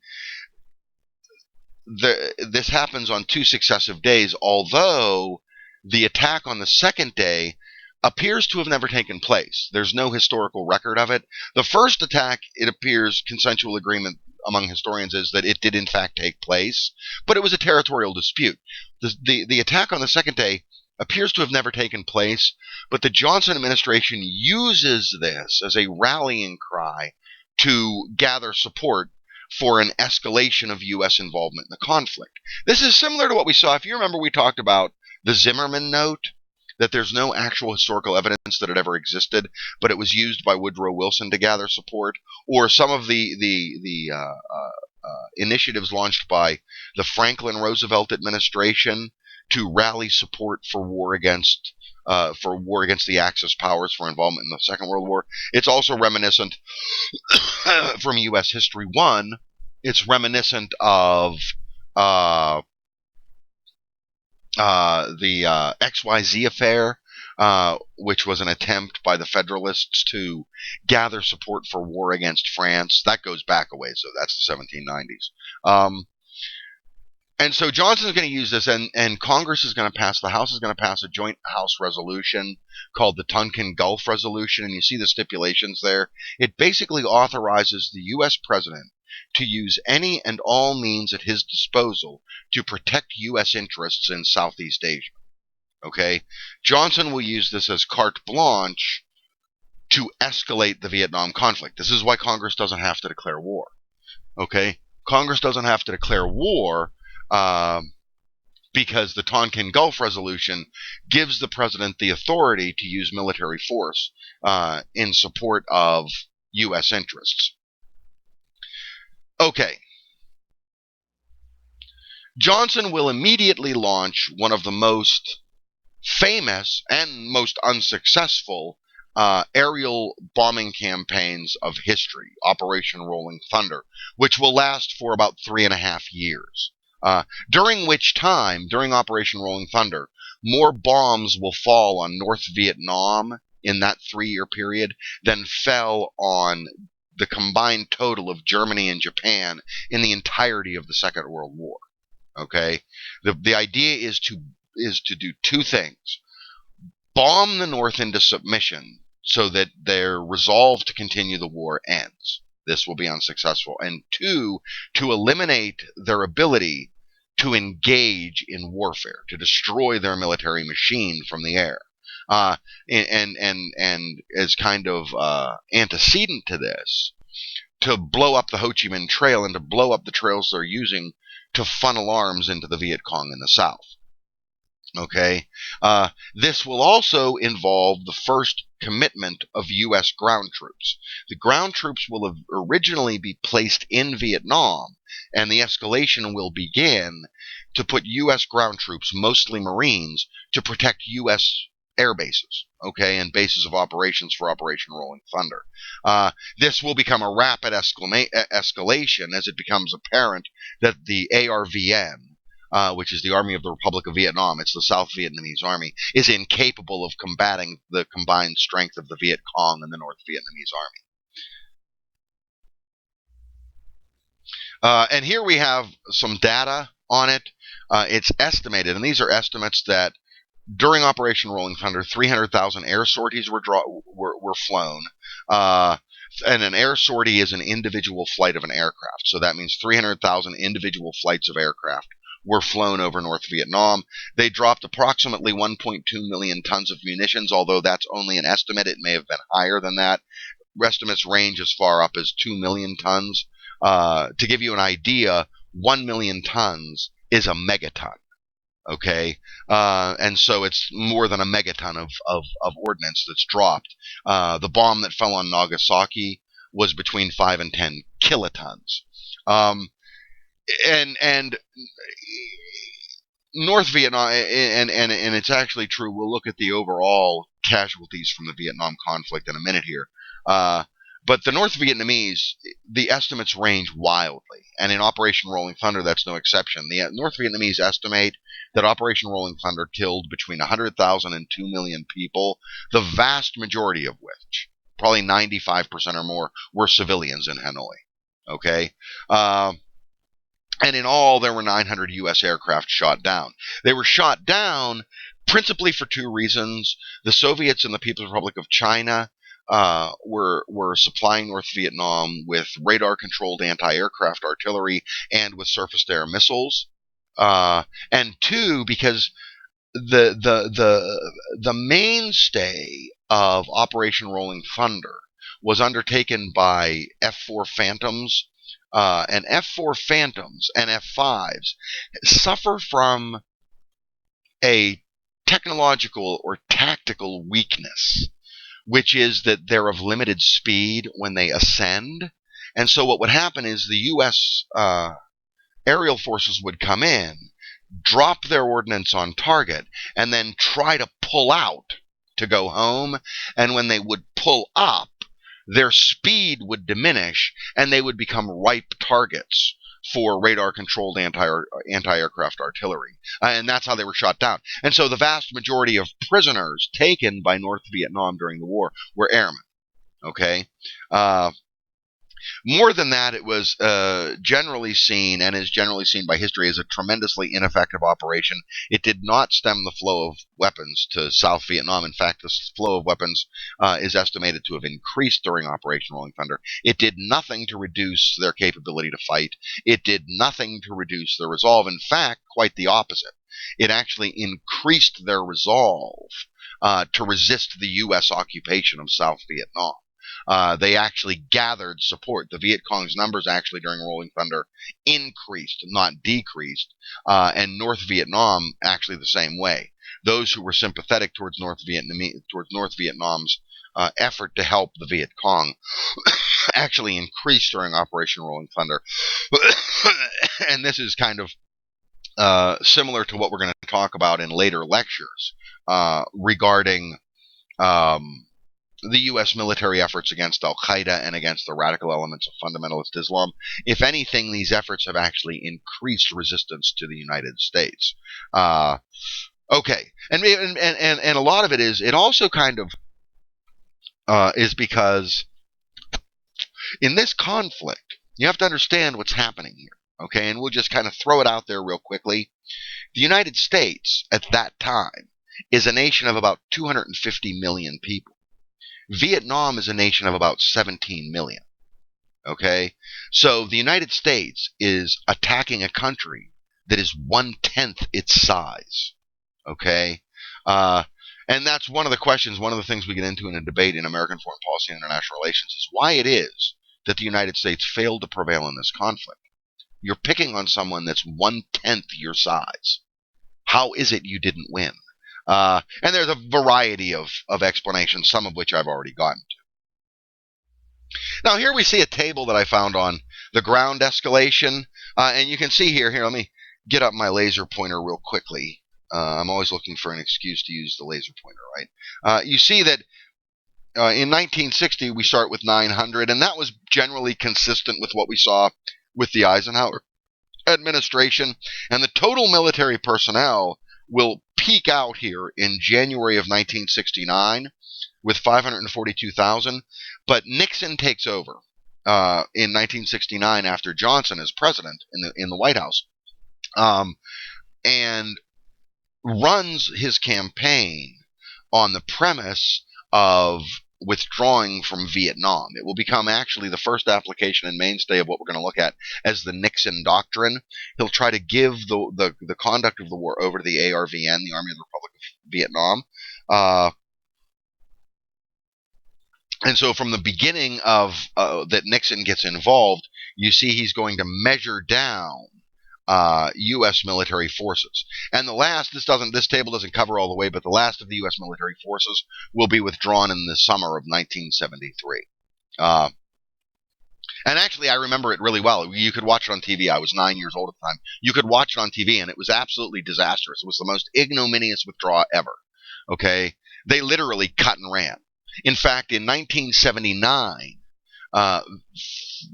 this happens on two successive days, although the attack on the second day appears to have never taken place. There's no historical record of it. The first attack, it appears, consensual agreement among historians is that it did in fact take place, but it was a territorial dispute. The attack on the second day appears to have never taken place, but the Johnson administration uses this as a rallying cry to gather support for an escalation of U.S. involvement in the conflict. This is similar to what we saw. If you remember, we talked about the Zimmerman note, that there's no actual historical evidence that it ever existed, but it was used by Woodrow Wilson to gather support, or some of the initiatives launched by the Franklin Roosevelt administration to rally support for war against the Axis powers for involvement in the Second World War. It's also reminiscent from U.S. History 1. It's reminiscent of the XYZ affair, which was an attempt by the Federalists to gather support for war against France. That goes back a ways, so that's the 1790s. And so Johnson's going to use this, and Congress is going to pass, the House is going to pass a joint House resolution called the Tonkin Gulf Resolution, and you see the stipulations there. It basically authorizes the U.S. president to use any and all means at his disposal to protect U.S. interests in Southeast Asia. Okay? Johnson will use this as carte blanche to escalate the Vietnam conflict. This is why Congress doesn't have to declare war. Okay? Congress doesn't have to declare war because the Tonkin Gulf Resolution gives the president the authority to use military force in support of U.S. interests. Okay. Johnson will immediately launch one of the most famous and most unsuccessful aerial bombing campaigns of history, Operation Rolling Thunder, which will last for about 3.5 years. During which time, during Operation Rolling Thunder, more bombs will fall on North Vietnam in that 3-year period than fell on the combined total of Germany and Japan in the entirety of the Second World War. Okay, the idea is to do two things: bomb the North into submission so that their resolve to continue the war ends. This will be unsuccessful. And two, to eliminate their ability to engage in warfare, to destroy their military machine from the air. And as kind of antecedent to this, to blow up the Ho Chi Minh Trail and to blow up the trails they're using to funnel arms into the Viet Cong in the south. Okay, this will also involve the first commitment of U.S. ground troops. The ground troops will have originally be placed in Vietnam, and the escalation will begin to put U.S. ground troops, mostly Marines, to protect U.S. air bases, okay, and bases of operations for Operation Rolling Thunder. This will become a rapid escalation as it becomes apparent that the ARVN, which is the Army of the Republic of Vietnam, it's the South Vietnamese Army, is incapable of combating the combined strength of the Viet Cong and the North Vietnamese Army. And here we have some data on it. It's estimated, and these are estimates, that during Operation Rolling Thunder, 300,000 air sorties were flown. And an air sortie is an individual flight of an aircraft. So that means 300,000 individual flights of aircraft were flown over North Vietnam. They dropped approximately 1.2 million tons of munitions, although that's only an estimate. It may have been higher than that. Estimates range as far up as 2 million tons. To give you an idea, 1 million tons is a megaton. Okay, and so it's more than a megaton of ordnance that's dropped. The bomb that fell on Nagasaki was between 5 and 10 kilotons. And North Vietnam, and it's actually true. We'll look at the overall casualties from the Vietnam conflict in a minute here. But the North Vietnamese, the estimates range wildly. And in Operation Rolling Thunder, that's no exception. The North Vietnamese estimate that Operation Rolling Thunder killed between 100,000 and 2 million people, the vast majority of which, probably 95% or more, were civilians in Hanoi. Okay? And in all, there were 900 U.S. aircraft shot down. They were shot down principally for two reasons. The Soviets and the People's Republic of China were supplying North Vietnam with radar-controlled anti-aircraft artillery and with surface-to-air missiles. And two, because the mainstay of Operation Rolling Thunder was undertaken by F-4 Phantoms, and F-4 Phantoms and F-5s suffer from a technological or tactical weakness, which is that they're of limited speed when they ascend. And so what would happen is the U.S. Aerial forces would come in, drop their ordnance on target, and then try to pull out to go home. And when they would pull up, their speed would diminish, and they would become ripe targets for radar-controlled anti-aircraft artillery. And that's how they were shot down. And so the vast majority of prisoners taken by North Vietnam during the war were airmen. Okay? More than that, it was generally seen, and is generally seen by history, as a tremendously ineffective operation. It did not stem the flow of weapons to South Vietnam. In fact, the flow of weapons is estimated to have increased during Operation Rolling Thunder. It did nothing to reduce their capability to fight. It did nothing to reduce their resolve. In fact, quite the opposite. It actually increased their resolve to resist the U.S. occupation of South Vietnam. They actually gathered support. The Viet Cong's numbers actually during Rolling Thunder increased, not decreased, and North Vietnam actually the same way. Those who were sympathetic towards North Vietnam's effort to help the Viet Cong actually increased during Operation Rolling Thunder. And this is kind of similar to what we're going to talk about in later lectures regarding the U.S. military efforts against al-Qaeda and against the radical elements of fundamentalist Islam. If anything, these efforts have actually increased resistance to the United States. Okay, and a lot of it is, it also kind of is because in this conflict, you have to understand what's happening here. Okay, and we'll just kind of throw it out there real quickly. The United States at that time is a nation of about 250 million people. Vietnam is a nation of about 17 million. Okay? So the United States is attacking a country that is 1/10 its size. Okay? And that's one of the questions, one of the things we get into in a debate in American foreign policy and international relations is why it is that the United States failed to prevail in this conflict. You're picking on someone that's 1/10 your size. How is it you didn't win? And there's a variety of explanations, some of which I've already gotten to. Now, here we see a table that I found on the ground escalation. And you can see here, let me get up my laser pointer real quickly. I'm always looking for an excuse to use the laser pointer, right? You see that in 1960, we start with 900, and that was generally consistent with what we saw with the Eisenhower administration, and the total military personnel will peak out here in January of 1969 with 542,000. But Nixon takes over in 1969 after Johnson is president in the White House, and runs his campaign on the premise of withdrawing from Vietnam. It will become actually the first application and mainstay of what we're going to look at as the Nixon Doctrine. He'll try to give the conduct of the war over to the ARVN, the Army of the Republic of Vietnam. And so from the beginning of that Nixon gets involved, you see he's going to measure down U.S. military forces. And this table doesn't cover all the way, but the last of the U.S. military forces will be withdrawn in the summer of 1973. And actually, I remember it really well. You could watch it on TV. I was 9 years old at the time. You could watch it on TV, and it was absolutely disastrous. It was the most ignominious withdrawal ever. Okay? They literally cut and ran. In fact, in 1979,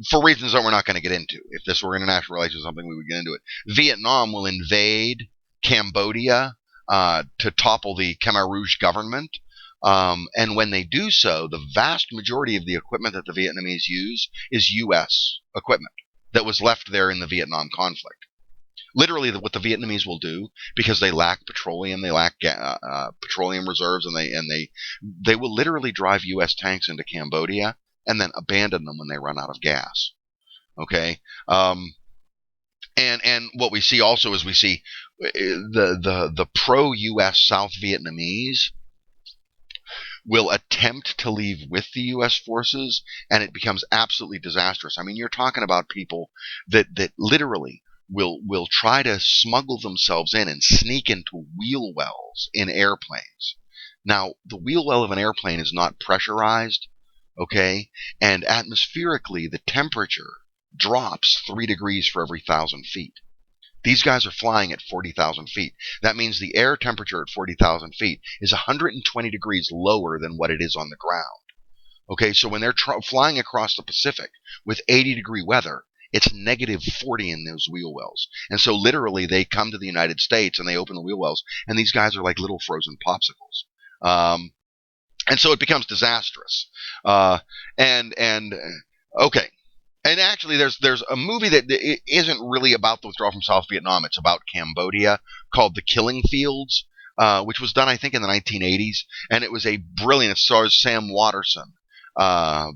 for reasons that we're not going to get into, if this were international relations or something, we would get into it, Vietnam will invade Cambodia to topple the Khmer Rouge government. And when they do so, the vast majority of the equipment that the Vietnamese use is U.S. equipment that was left there in the Vietnam conflict. Literally, what the Vietnamese will do, because they lack petroleum, they lack petroleum reserves, and they will literally drive U.S. tanks into Cambodia and then abandon them when they run out of gas. Okay, and what we see also is we see the pro-U.S. South Vietnamese will attempt to leave with the U.S. forces, and it becomes absolutely disastrous. I mean, you're talking about people that literally will try to smuggle themselves in and sneak into wheel wells in airplanes. Now, the wheel well of an airplane is not pressurized, okay? And atmospherically, the temperature drops 3 degrees for every 1,000 feet. These guys are flying at 40,000 feet. That means the air temperature at 40,000 feet is 120 degrees lower than what it is on the ground. Okay, so when they're flying across the Pacific with 80-degree weather, it's negative 40 in those wheel wells. And so literally they come to the United States and they open the wheel wells, and these guys are like little frozen popsicles. And so it becomes disastrous. Okay. And actually, there's a movie that isn't really about the withdrawal from South Vietnam. It's about Cambodia, called The Killing Fields, which was done, I think, in the 1980s. And it was a brilliant, it stars Sam Waterston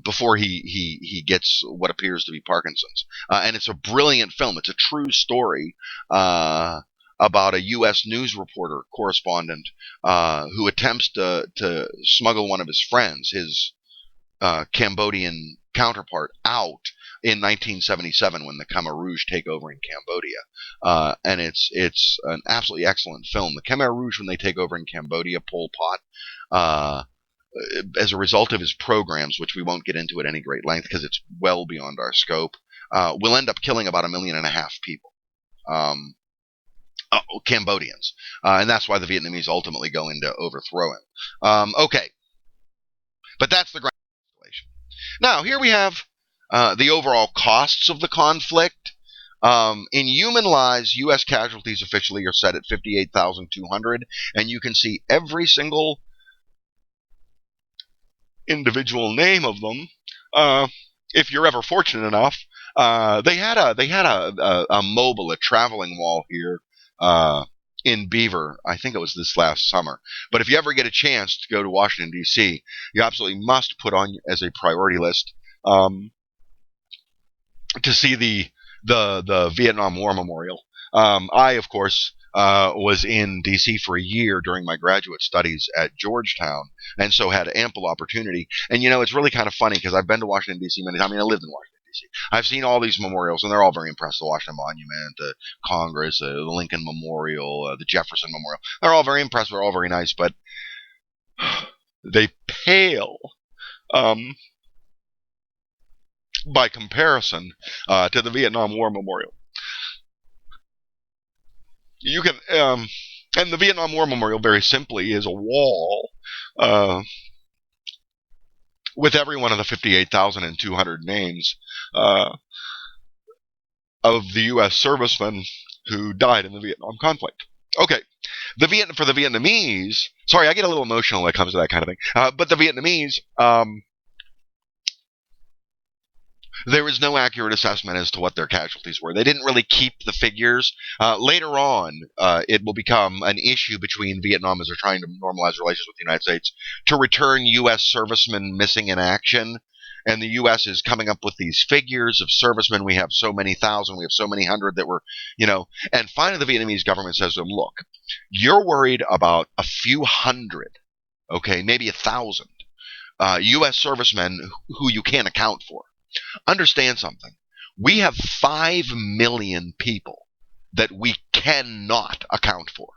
before he gets what appears to be Parkinson's. And it's a brilliant film. It's a true story about a U.S. news reporter, correspondent, who attempts to smuggle one of his friends, his Cambodian counterpart, out in 1977 when the Khmer Rouge take over in Cambodia. And it's an absolutely excellent film. The Khmer Rouge, when they take over in Cambodia, Pol Pot, as a result of his programs, which we won't get into at any great length because it's well beyond our scope, will end up killing about 1.5 million people. Cambodians. And that's why the Vietnamese ultimately go in to overthrow him. Okay. But that's the ground situation. Now, here we have the overall costs of the conflict. In human lives, U.S. casualties officially are set at 58,200, and you can see every single individual name of them. If you're ever fortunate enough, they had a mobile, a traveling wall here in Beaver. I think it was this last summer. But if you ever get a chance to go to Washington, D.C., you absolutely must put on as a priority list to see the Vietnam War Memorial. I, of course, was in D.C. for a year during my graduate studies at Georgetown, and so had ample opportunity. And, you know, it's really kind of funny because I've been to Washington, D.C. many times. I mean, I lived in Washington, D.C. I've seen all these memorials, and they're all very impressive. The Washington Monument, the Congress, the Lincoln Memorial, the Jefferson Memorial. They're all very impressive. They're all very nice, but they pale by comparison to the Vietnam War Memorial. You can, and the Vietnam War Memorial, very simply, is a wall with every one of the 58,200 names of the U.S. servicemen who died in the Vietnam conflict. Okay, for the Vietnamese, sorry, I get a little emotional when it comes to that kind of thing. But the Vietnamese, there was no accurate assessment as to what their casualties were. They didn't really keep the figures. Later on, it will become an issue between Vietnam as they're trying to normalize relations with the United States to return U.S. servicemen missing in action. And the U.S. is coming up with these figures of servicemen. We have so many thousand, we have so many hundred that were, and finally the Vietnamese government says to them, look, you're worried about a few hundred, okay, maybe 1,000 U.S. servicemen who you can't account for. Understand something. We have 5 million people that we cannot account for.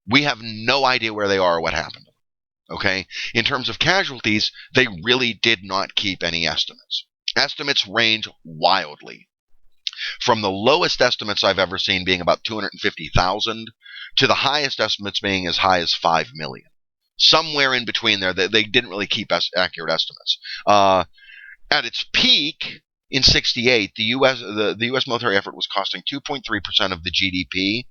We have no idea where they are or what happened. Okay? In terms of casualties, they really did not keep any estimates. Estimates range wildly. From the lowest estimates I've ever seen being about 250,000 to the highest estimates being as high as 5 million. Somewhere in between there, they didn't really keep accurate estimates. At its peak in '68, the U.S. military effort was costing 2.3% of the GDP,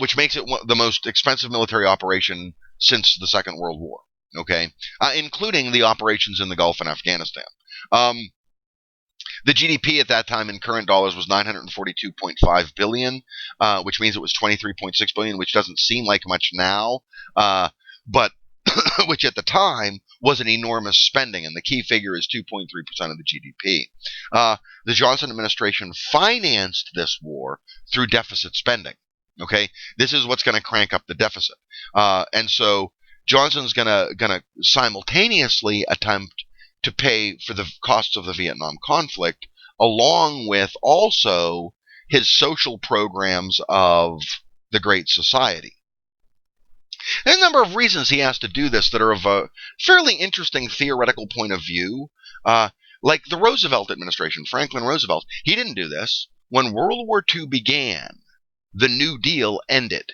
which makes it the most expensive military operation since the Second World War. Okay, including the operations in the Gulf and Afghanistan. The GDP at that time in current dollars was $942.5 billion, which means it was $23.6 billion, which doesn't seem like much now, but which at the time was an enormous spending, and the key figure is 2.3% of the GDP. The Johnson administration financed this war through deficit spending. Okay, this is what's going to crank up the deficit, and so Johnson's going to simultaneously attempt to pay for the costs of the Vietnam conflict, along with also his social programs of the Great Society. There are a number of reasons he has to do this that are of a fairly interesting theoretical point of view. Like the Roosevelt administration, Franklin Roosevelt, he didn't do this. When World War II began, the New Deal ended.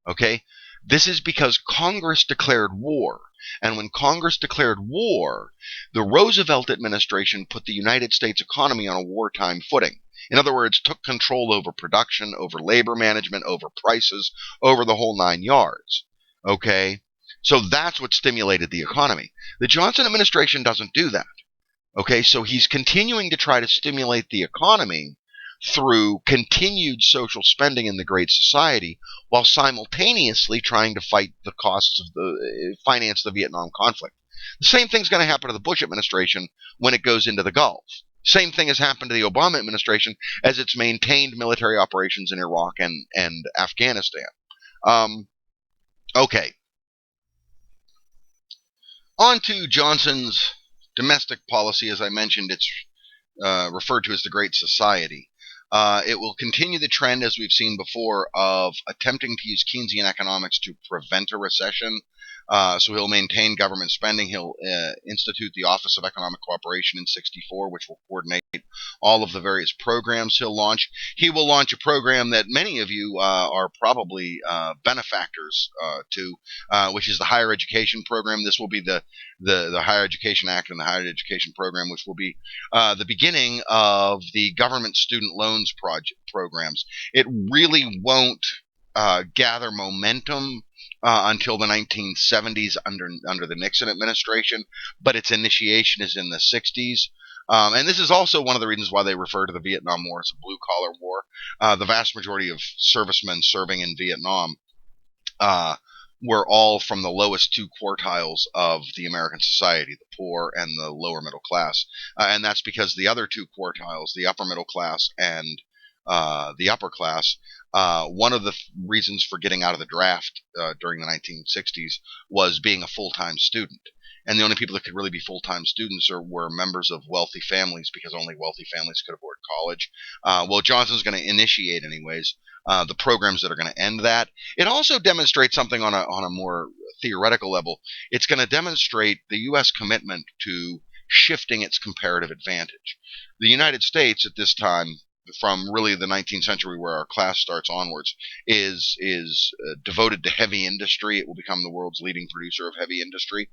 Okay? This is because Congress declared war. And when Congress declared war, the Roosevelt administration put the United States economy on a wartime footing. In other words, took control over production, over labor management, over prices, over the whole 9 yards. Okay? So that's what stimulated the economy. The Johnson administration doesn't do that. Okay? So he's continuing to try to stimulate the economy through continued social spending in the Great Society, while simultaneously trying to fight the costs of finance the Vietnam conflict. The same thing's going to happen to the Bush administration when it goes into the Gulf. Same thing has happened to the Obama administration as it's maintained military operations in Iraq and Afghanistan. Okay. On to Johnson's domestic policy. As I mentioned, it's referred to as the Great Society. It will continue the trend, as we've seen before, of attempting to use Keynesian economics to prevent a recession. So he'll maintain government spending. He'll institute the Office of Economic Cooperation in '64, which will coordinate all of the various programs he'll launch. He will launch a program that many of you are probably benefactors to, which is the Higher Education Program. This will be the Higher Education Act and the Higher Education Program, which will be the beginning of the government student loans programs. It really won't gather momentum until the 1970s under the Nixon administration, but its initiation is in the 60s. And this is also one of the reasons why they refer to the Vietnam War as a blue-collar war. The vast majority of servicemen serving in Vietnam were all from the lowest 2 quartiles of the American society, the poor and the lower middle class. And that's because the other 2 quartiles, the upper middle class and the upper class, one of the reasons for getting out of the draft during the 1960s was being a full-time student. And the only people that could really be full-time students were members of wealthy families, because only wealthy families could afford college. Well, Johnson's going to initiate, anyways, the programs that are going to end that. It also demonstrates something on a more theoretical level. It's going to demonstrate the U.S. commitment to shifting its comparative advantage. The United States at this time from really the 19th century, where our class starts onwards, is devoted to heavy industry. It will become the world's leading producer of heavy industry.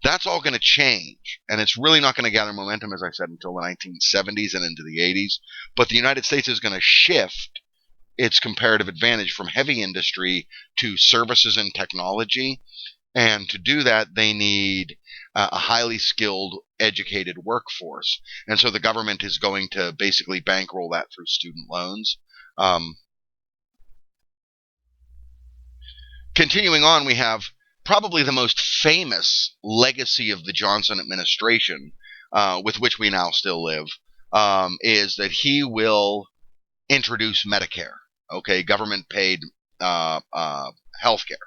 That's all going to change, and it's really not going to gather momentum, as I said, until the 1970s and into the 80s. But the United States is going to shift its comparative advantage from heavy industry to services and technology. And to do that, they need a highly skilled, educated workforce. And so the government is going to basically bankroll that through student loans. Continuing on, we have probably the most famous legacy of the Johnson administration, with which we now still live, is that he will introduce Medicare, okay, government-paid health care.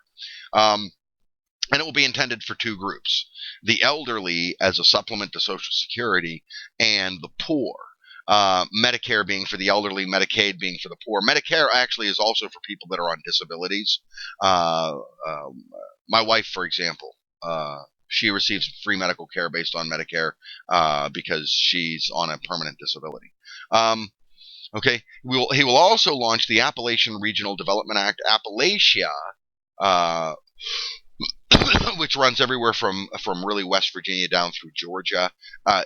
And it will be intended for two groups: the elderly as a supplement to Social Security, and the poor. Medicare being for the elderly, Medicaid being for the poor. Medicare actually is also for people that are on disabilities. My wife, for example, she receives free medical care based on Medicare because she's on a permanent disability. Okay, he will also launch the Appalachian Regional Development Act. Appalachia, which runs everywhere from really West Virginia down through Georgia,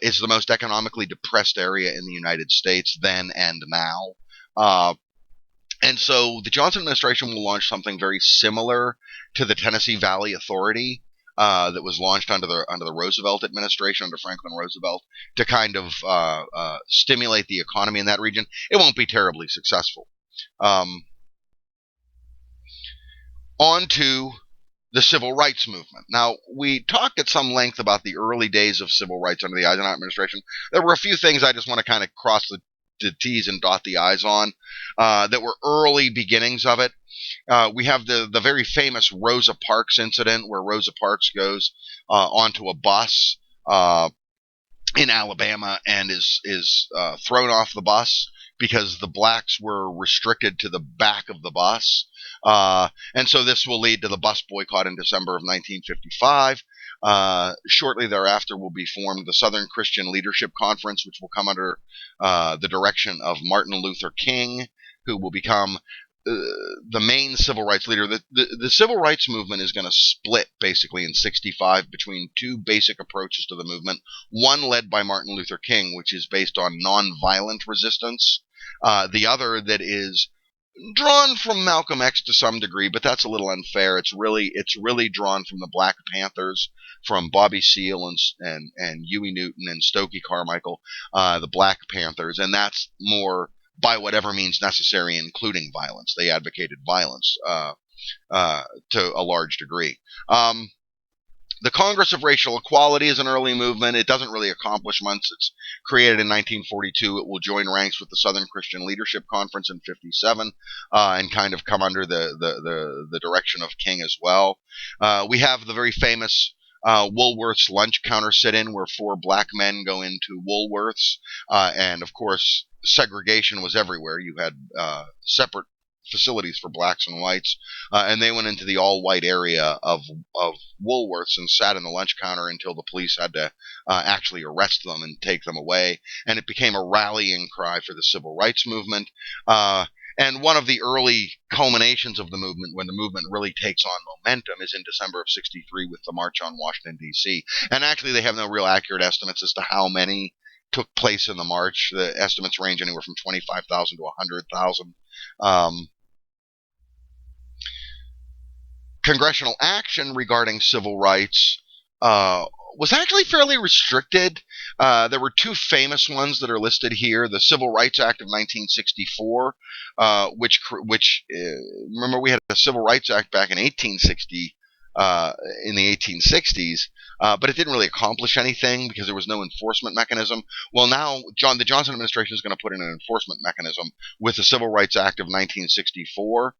is the most economically depressed area in the United States then and now. And so the Johnson administration will launch something very similar to the Tennessee Valley Authority that was launched under the Roosevelt administration, under Franklin Roosevelt, to kind of stimulate the economy in that region. It won't be terribly successful. On to the civil rights movement. Now, we talked at some length about the early days of civil rights under the Eisenhower administration. There were a few things I just want to kind of cross the T's and dot the I's on that were early beginnings of it. We have the very famous Rosa Parks incident, where Rosa Parks goes onto a bus in Alabama and is thrown off the bus because the blacks were restricted to the back of the bus. And so this will lead to the bus boycott in December of 1955. Shortly thereafter will be formed the Southern Christian Leadership Conference, which will come under the direction of Martin Luther King, who will become the main civil rights leader. The civil rights movement is going to split basically in 65 between two basic approaches to the movement. One led by Martin Luther King, which is based on nonviolent resistance. The other that is drawn from Malcolm X to some degree, but that's a little unfair. It's really drawn from the Black Panthers, from Bobby Seale and Huey Newton and Stokely Carmichael, the Black Panthers, and that's more by whatever means necessary, including violence. They advocated violence to a large degree. The Congress of Racial Equality is an early movement. It doesn't really accomplish much. It's created in 1942. It will join ranks with the Southern Christian Leadership Conference in 57 and kind of come under the direction of King as well. We have the very famous Woolworth's lunch counter sit-in, where 4 black men go into Woolworth's, and of course segregation was everywhere. You had separate facilities for blacks and whites, and they went into the all-white area of Woolworths and sat in the lunch counter until the police had to actually arrest them and take them away, and it became a rallying cry for the civil rights movement. And one of the early culminations of the movement, when the movement really takes on momentum, is in December of 63 with the March on Washington, D.C. And actually they have no real accurate estimates as to how many took place in the march. The estimates range anywhere from 25,000 to 100,000. Congressional action regarding civil rights was actually fairly restricted. There were 2 famous ones that are listed here: the Civil Rights Act of 1964, which remember, we had a Civil Rights Act back in 1860. In the 1860s, but it didn't really accomplish anything because there was no enforcement mechanism. Well, now the Johnson administration is going to put in an enforcement mechanism with the Civil Rights Act of 1964,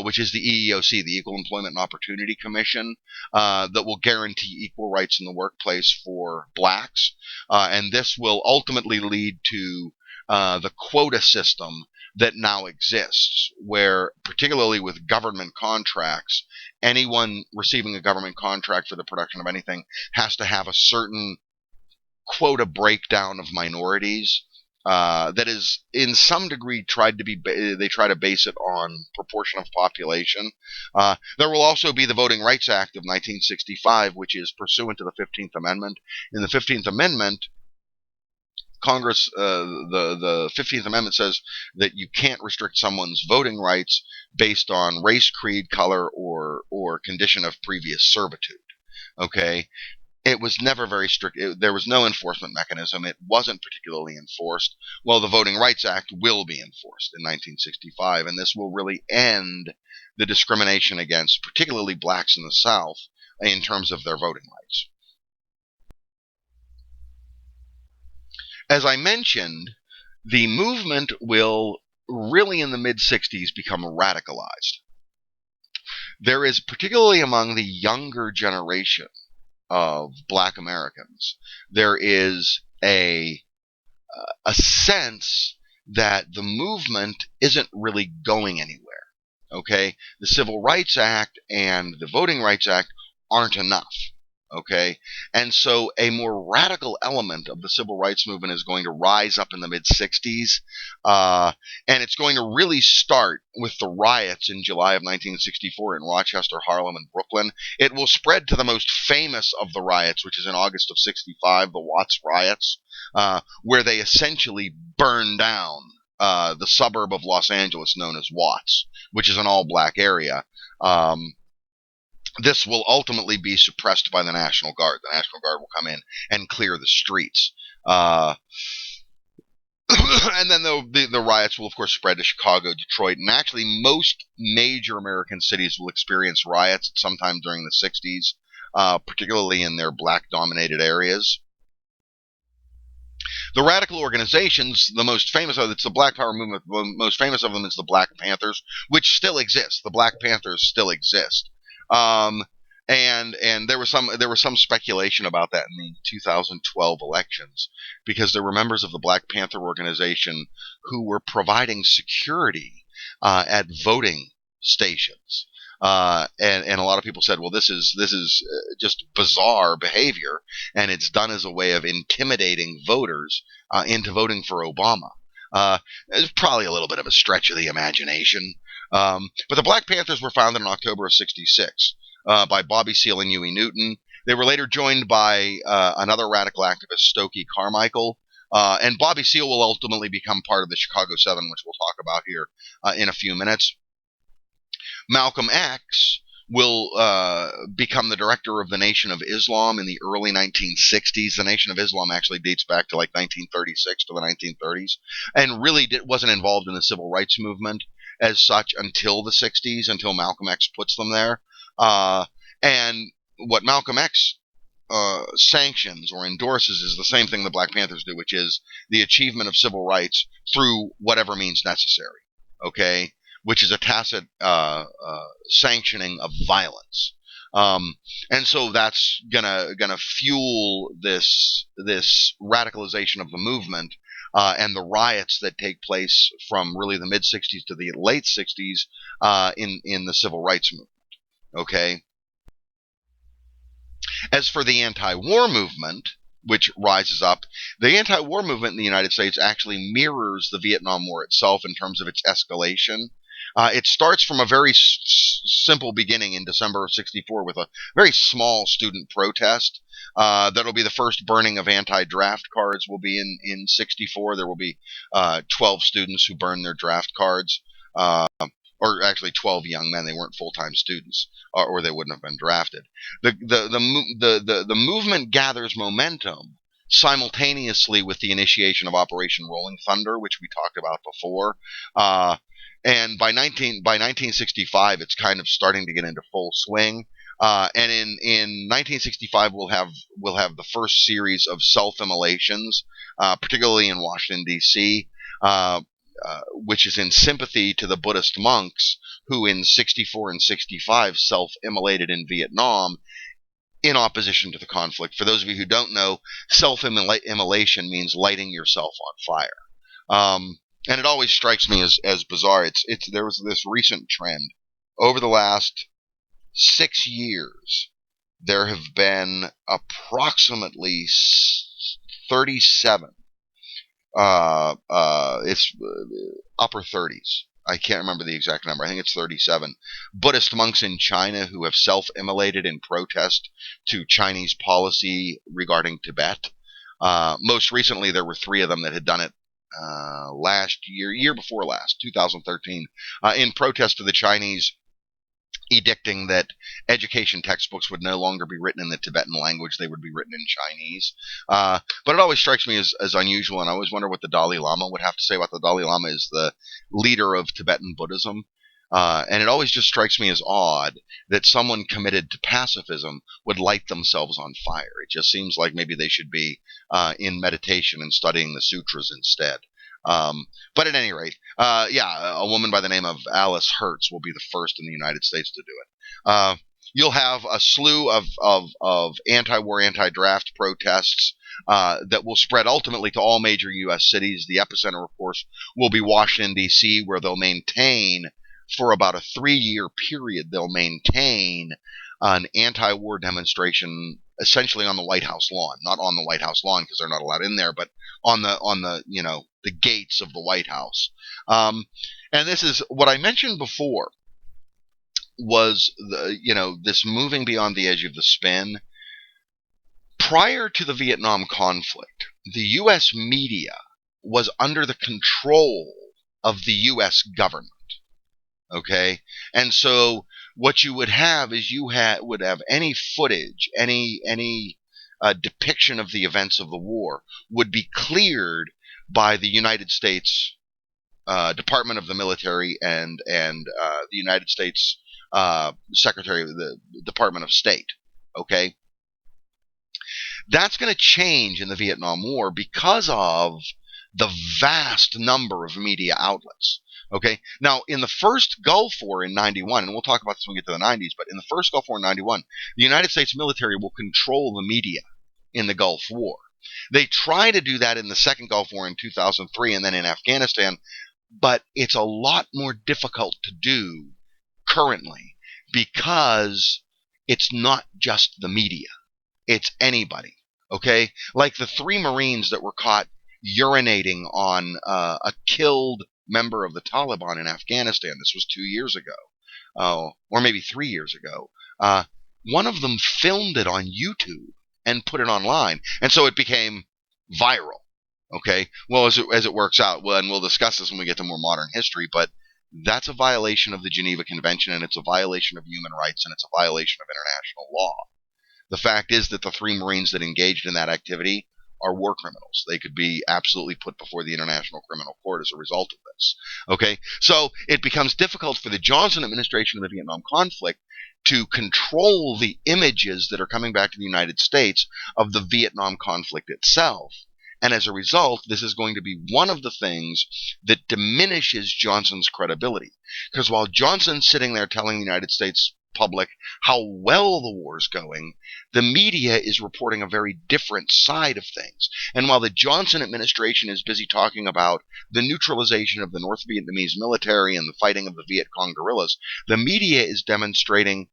which is the EEOC, the Equal Employment and Opportunity Commission, that will guarantee equal rights in the workplace for blacks. And this will ultimately lead to the quota system that now exists, where, particularly with government contracts, anyone receiving a government contract for the production of anything has to have a certain quota breakdown of minorities that is in some degree they try to base it on proportion of population. There will also be the Voting Rights Act of 1965, which is pursuant to the 15th Amendment. In the 15th Amendment, Congress, the 15th Amendment says that you can't restrict someone's voting rights based on race, creed, color, or condition of previous servitude. Okay, it was never very strict. There was no enforcement mechanism. It wasn't particularly enforced. Well, the Voting Rights Act will be enforced in 1965, and this will really end the discrimination against particularly blacks in the South in terms of their voting rights. As I mentioned, the movement will really in the mid-60s become radicalized. There is, particularly among the younger generation of black Americans, there is a sense that the movement isn't really going anywhere. Okay? The Civil Rights Act and the Voting Rights Act aren't enough. Okay? And so a more radical element of the civil rights movement is going to rise up in the mid 60s. And it's going to really start with the riots in July of 1964 in Rochester, Harlem, and Brooklyn. It will spread to the most famous of the riots, which is in August of 65, the Watts riots, where they essentially burn down the suburb of Los Angeles known as Watts, which is an all black area. This will ultimately be suppressed by the National Guard. The National Guard will come in and clear the streets. And then the riots will, of course, spread to Chicago, Detroit, and actually most major American cities will experience riots at some time during the 60s, particularly in their black-dominated areas. The radical organizations, the most famous of it's the Black Power movement. The most famous of them is the Black Panthers, which still exists. The Black Panthers still exist. And there was some speculation about that in the 2012 elections because there were members of the Black Panther organization who were providing security at voting stations. And a lot of people said, well, this is just bizarre behavior, and it's done as a way of intimidating voters into voting for Obama. It's probably a little bit of a stretch of the imagination. But the Black Panthers were founded in October of '66 by Bobby Seale and Huey Newton. They were later joined by another radical activist, Stokely Carmichael. And Bobby Seale will ultimately become part of the Chicago 7, which we'll talk about here in a few minutes. Malcolm X will become the director of the Nation of Islam in the early 1960s. The Nation of Islam actually dates back to like 1936 to the 1930s, and really wasn't involved in the civil rights movement as such until the 60s, until Malcolm X puts them there. And what Malcolm X sanctions or endorses is the same thing the Black Panthers do, which is the achievement of civil rights through whatever means necessary. Okay? Which is a tacit sanctioning of violence. And so that's gonna fuel this radicalization of the movement and the riots that take place from really the mid 60s to the late 60s in the civil rights movement. Okay. As for the anti-war movement, which rises up, the anti-war movement in the United States actually mirrors the Vietnam War itself in terms of its escalation. It starts from a very simple beginning in December of '64 with a very small student protest. That'll be the first burning of anti-draft cards. Will be in '64. There will be 12 students who burn their draft cards, or actually 12 young men. They weren't full-time students, or they wouldn't have been drafted. The movement gathers momentum simultaneously with the initiation of Operation Rolling Thunder, which we talked about before. And by 1965, it's kind of starting to get into full swing. And in 1965, we'll have the first series of self-immolations, particularly in Washington D.C., which is in sympathy to the Buddhist monks who, in '64 and '65, self-immolated in Vietnam in opposition to the conflict. For those of you who don't know, self-immolation means lighting yourself on fire. And it always strikes me as bizarre. There was this recent trend over the last 6 years. There have been approximately 37 It's upper 30s. I can't remember the exact number. I think it's 37. Buddhist monks in China who have self-immolated in protest to Chinese policy regarding Tibet. Most recently, there were 3 of them that had done it last year before last, 2013, in protest to the Chinese edicting that education textbooks would no longer be written in the Tibetan language, they would be written in Chinese. But it always strikes me as unusual, and I always wonder what the Dalai Lama would have to say about the Dalai Lama is the leader of Tibetan Buddhism. And it always just strikes me as odd that someone committed to pacifism would light themselves on fire. It just seems like maybe they should be in meditation and studying the sutras instead. But at any rate, yeah, a woman by the name of Alice Hertz will be the first in the United States to do it. You'll have a slew of anti-war, anti-draft protests that will spread ultimately to all major U.S. cities. The epicenter, of course, will be Washington, D.C., where they'll maintain, for about a 3-year period, they'll maintain an anti-war demonstration essentially on the White House lawn. Not on the White House lawn because they're not allowed in there, but on the the gates of the White House. And this is what I mentioned before was this moving beyond the edge of the spin. Prior to the Vietnam conflict, the U.S. media was under the control of the U.S. government. Okay, and so what you would have is would have any footage, any depiction of the events of the war would be cleared by the United States Department of the Military and the United States Secretary of the Department of State. Okay, that's going to change in the Vietnam War because of the vast number of media outlets. Okay, now in the first Gulf War in 91, and we'll talk about this when we get to the 90s, but in the first Gulf War in 91, the United States military will control the media in the Gulf War. They try to do that in the second Gulf War in 2003 and then in Afghanistan, but it's a lot more difficult to do currently because it's not just the media, it's anybody. Okay, like the 3 Marines that were caught urinating on a killed member of the Taliban in Afghanistan. This was 2 years ago, or maybe 3 years ago. One of them filmed it on YouTube and put it online, and so it became viral. Okay, well, as it works out, well, and we'll discuss this when we get to more modern history, but that's a violation of the Geneva Convention, and it's a violation of human rights, and it's a violation of international law. The fact is that the 3 Marines that engaged in that activity are war criminals. They could be absolutely put before the International Criminal Court as a result of this. Okay, so it becomes difficult for the Johnson administration of the Vietnam conflict to control the images that are coming back to the United States of the Vietnam conflict itself. And as a result, this is going to be one of the things that diminishes Johnson's credibility. Because while Johnson's sitting there telling the United States public how well the war's going, the media is reporting a very different side of things. And while the Johnson administration is busy talking about the neutralization of the North Vietnamese military and the fighting of the Viet Cong guerrillas, the media is demonstrating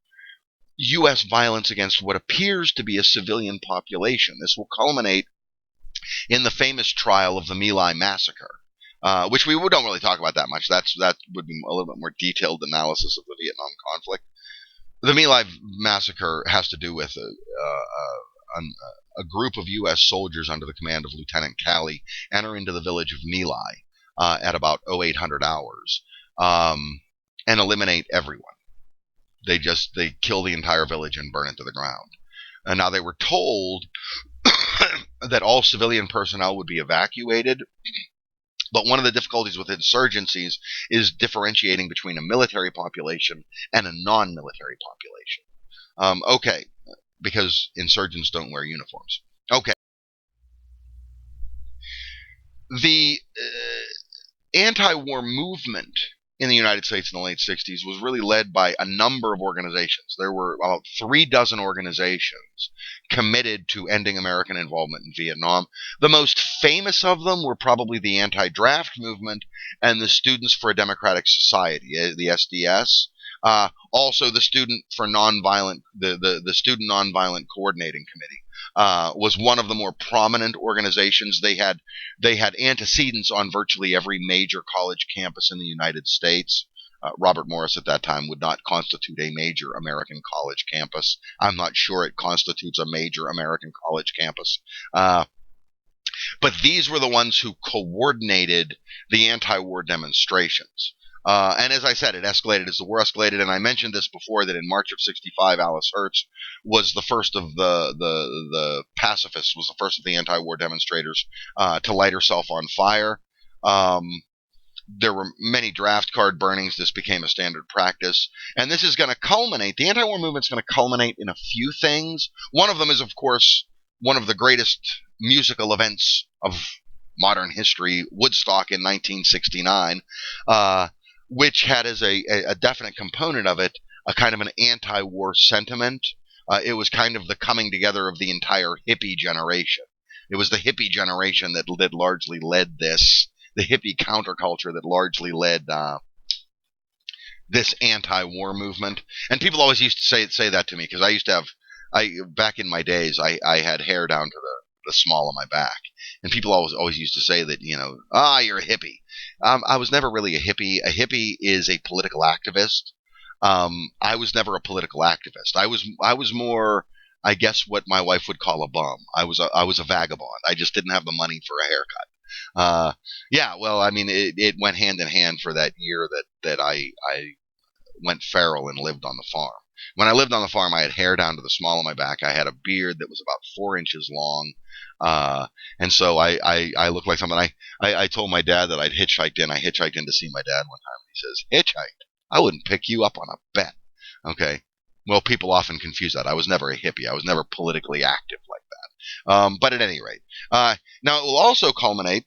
U.S. violence against what appears to be a civilian population. This will culminate in the famous trial of the My Lai massacre, which we don't really talk about that much. That would be a little bit more detailed analysis of the Vietnam conflict. The My Lai massacre has to do with a group of U.S. soldiers under the command of Lieutenant Calley enter into the village of My Lai at about 0800 hours and eliminate everyone. They kill the entire village and burn it to the ground. And now they were told that all civilian personnel would be evacuated. But one of the difficulties with insurgencies is differentiating between a military population and a non-military population. Okay, because insurgents don't wear uniforms. Okay. The anti-war movement in the United States in the late 60s was really led by a number of organizations. There were about 36 organizations committed to ending American involvement in Vietnam. The most famous of them were probably the anti-draft movement and the Students for a Democratic Society, the SDS. Also the Student for Nonviolent, the Student Nonviolent Coordinating Committee. was one of the more prominent organizations. They had antecedents on virtually every major college campus in the United States. Robert Morris at that time would not constitute a major American college campus. I'm not sure it constitutes a major American college campus. But these were the ones who coordinated the anti-war demonstrations. And as I said, it escalated as the war escalated. And I mentioned this before, that in March of '65, Alice Hertz was the first of the pacifists, was the first of the anti-war demonstrators to light herself on fire. There were many draft card burnings. This became a standard practice. And this is going to culminate, the anti-war movement is going to culminate in a few things. One of them is, of course, one of the greatest musical events of modern history, Woodstock in 1969, which had as a definite component of it a kind of an anti-war sentiment. It was kind of the coming together of the entire hippie generation. It was the hippie generation that largely led this, the hippie counterculture that largely led this anti-war movement. And people always used to say that to me, because I used to have, back in my days, I had hair down to the small of my back, and people always used to say that, you're a hippie. I was never really a hippie. A hippie is a political activist. I was never a political activist. I was more, I guess, what my wife would call a bum. I was a vagabond. I just didn't have the money for a haircut. Yeah, well, I mean, it went hand in hand for that year that I went feral and lived on the farm. When I lived on the farm, I had hair down to the small of my back. I had a beard that was about 4 inches long. And so I looked like something. I told my dad that I'd hitchhiked in. I hitchhiked in to see my dad one time. He says, "Hitchhiked? I wouldn't pick you up on a bet." Okay. Well, people often confuse that. I was never a hippie. I was never politically active like that. But at any rate, now it will also culminate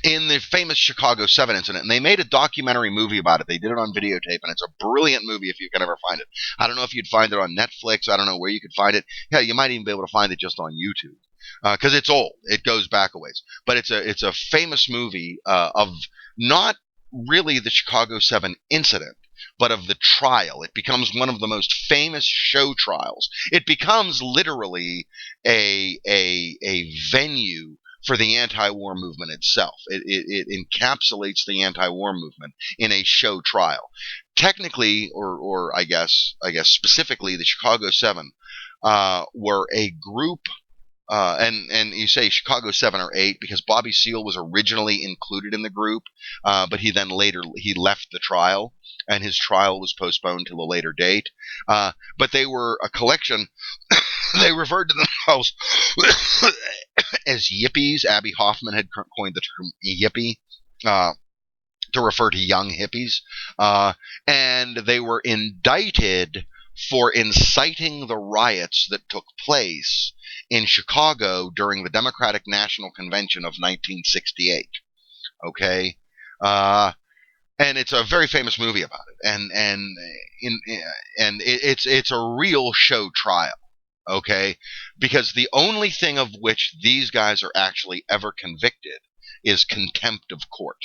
in the famous Chicago 7 incident, and they made a documentary movie about it. They did it on videotape, and it's a brilliant movie if you can ever find it. I don't know if you'd find it on Netflix. I don't know where you could find it. Yeah, you might even be able to find it just on YouTube, because it's old. It goes back a ways. But it's a famous movie of not really the Chicago 7 incident, but of the trial. It becomes one of the most famous show trials. It becomes literally a venue for the anti-war movement itself. It encapsulates the anti-war movement in a show trial. Technically, or I guess specifically, the Chicago 7 were a group, and you say Chicago 7 or 8 because Bobby Seale was originally included in the group, but he left the trial, and his trial was postponed to a later date. But they were a collection. They referred to themselves as yippies. Abby Hoffman had coined the term yippie to refer to young hippies. And they were indicted for inciting the riots that took place in Chicago during the Democratic National Convention of 1968. Okay? And it's a very famous movie about it. And it's a real show trial. Okay, because the only thing of which these guys are actually ever convicted is contempt of court.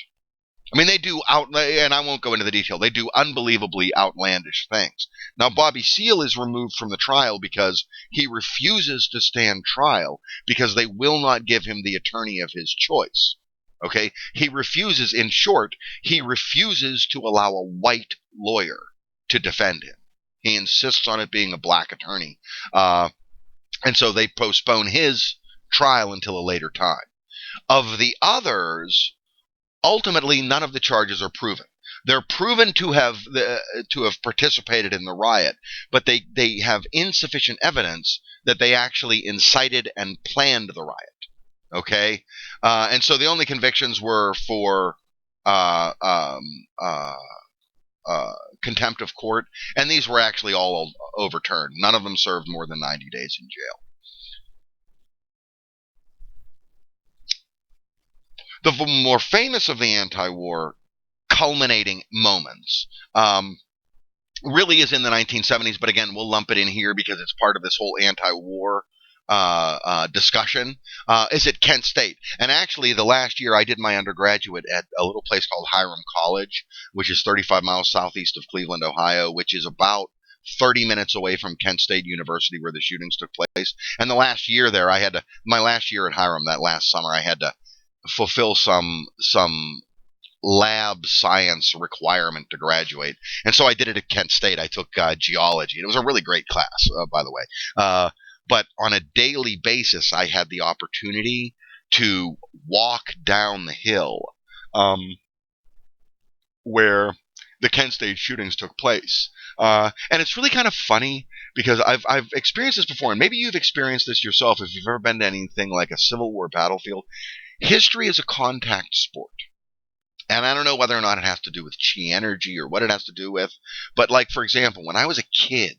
I mean, they do and I won't go into the detail, they do unbelievably outlandish things. Now, Bobby Seale is removed from the trial because he refuses to stand trial because they will not give him the attorney of his choice. Okay, he refuses, in short, he refuses to allow a white lawyer to defend him. He insists on it being a black attorney. And so they postpone his trial until a later time. Of the others, ultimately none of the charges are proven. They're proven to have participated in the riot, but they have insufficient evidence that they actually incited and planned the riot. Okay? And so the only convictions were for contempt of court, and these were actually all overturned. None of them served more than 90 days in jail. The more famous of the anti-war culminating moments really is in the 1970s, but again, we'll lump it in here because it's part of this whole anti-war discussion, is at Kent State. And actually, the last year I did my undergraduate at a little place called Hiram College, which is 35 miles southeast of Cleveland, Ohio, which is about 30 minutes away from Kent State University where the shootings took place. And the last year there, my last year at Hiram, that last summer, I had to fulfill some lab science requirement to graduate. And so I did it at Kent State. I took geology. It was a really great class, by the way. But on a daily basis, I had the opportunity to walk down the hill where the Kent State shootings took place. And it's really kind of funny because I've experienced this before, and maybe you've experienced this yourself if you've ever been to anything like a Civil War battlefield. History is a contact sport. And I don't know whether or not it has to do with chi energy or what it has to do with. But like, for example, when I was a kid,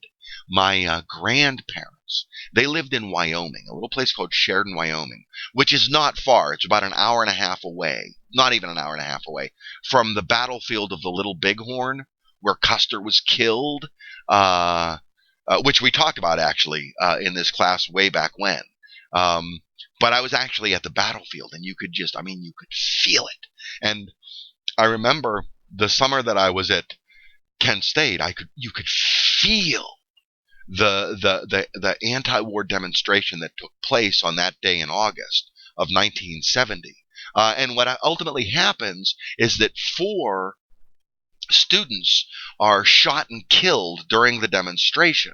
my grandparents, they lived in Wyoming, a little place called Sheridan, Wyoming, which is not far. It's about an hour and a half away, not even an hour and a half away, from the battlefield of the Little Bighorn, where Custer was killed, which we talked about, actually, in this class way back when. But I was actually at the battlefield, and you could feel it. And I remember the summer that I was at Kent State, you could feel the anti-war demonstration that took place on that day in August of 1970. And what ultimately happens is that 4 students are shot and killed during the demonstration,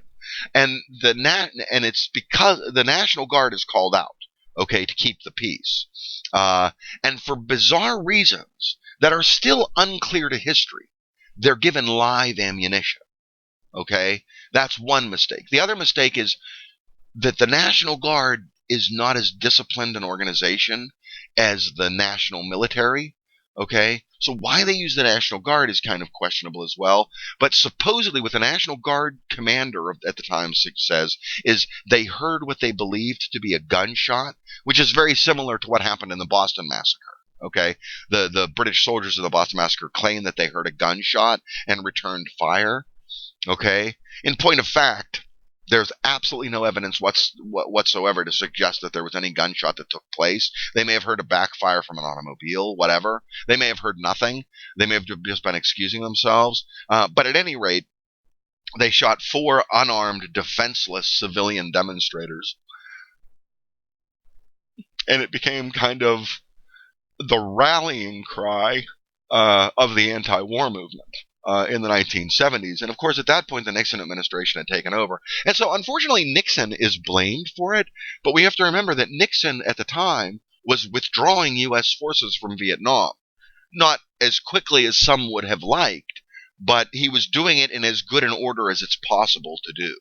and it's because the National Guard is called out, okay, to keep the peace, and for bizarre reasons that are still unclear to history, they're given live ammunition. Okay, that's one mistake. The other mistake is that the National Guard is not as disciplined an organization as the national military. Okay, so why they use the National Guard is kind of questionable as well. But supposedly, what the National Guard commander at the time says is they heard what they believed to be a gunshot, which is very similar to what happened in the Boston Massacre. Okay, the British soldiers of the Boston Massacre claimed that they heard a gunshot and returned fire. Okay, in point of fact, there's absolutely no evidence whatsoever to suggest that there was any gunshot that took place. They may have heard a backfire from an automobile, whatever. They may have heard nothing. They may have just been excusing themselves. But at any rate, they shot 4 unarmed, defenseless civilian demonstrators. And it became kind of the rallying cry of the anti-war movement. In the 1970s. And of course, at that point, the Nixon administration had taken over. And so, unfortunately, Nixon is blamed for it. But we have to remember that Nixon, at the time, was withdrawing U.S. forces from Vietnam. Not as quickly as some would have liked, but he was doing it in as good an order as it's possible to do.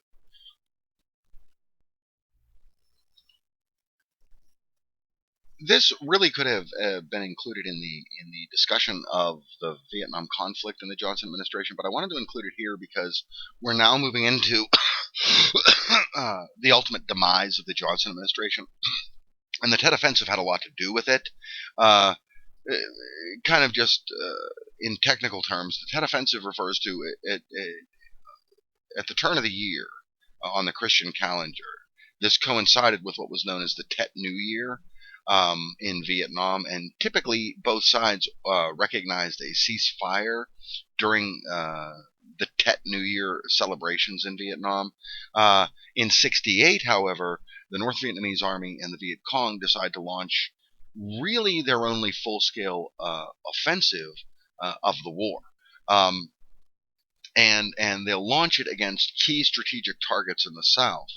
This really could have been included in the discussion of the Vietnam conflict in the Johnson administration, but I wanted to include it here because we're now moving into the ultimate demise of the Johnson administration, and the Tet Offensive had a lot to do with it. Kind of just in technical terms, the Tet Offensive refers to at the turn of the year on the Christian calendar. This coincided with what was known as the Tet New Year. In Vietnam, and typically both sides recognized a ceasefire during the Tet New Year celebrations in Vietnam. In '68, however, the North Vietnamese Army and the Viet Cong decide to launch really their only full-scale offensive of the war. And they'll launch it against key strategic targets in the South.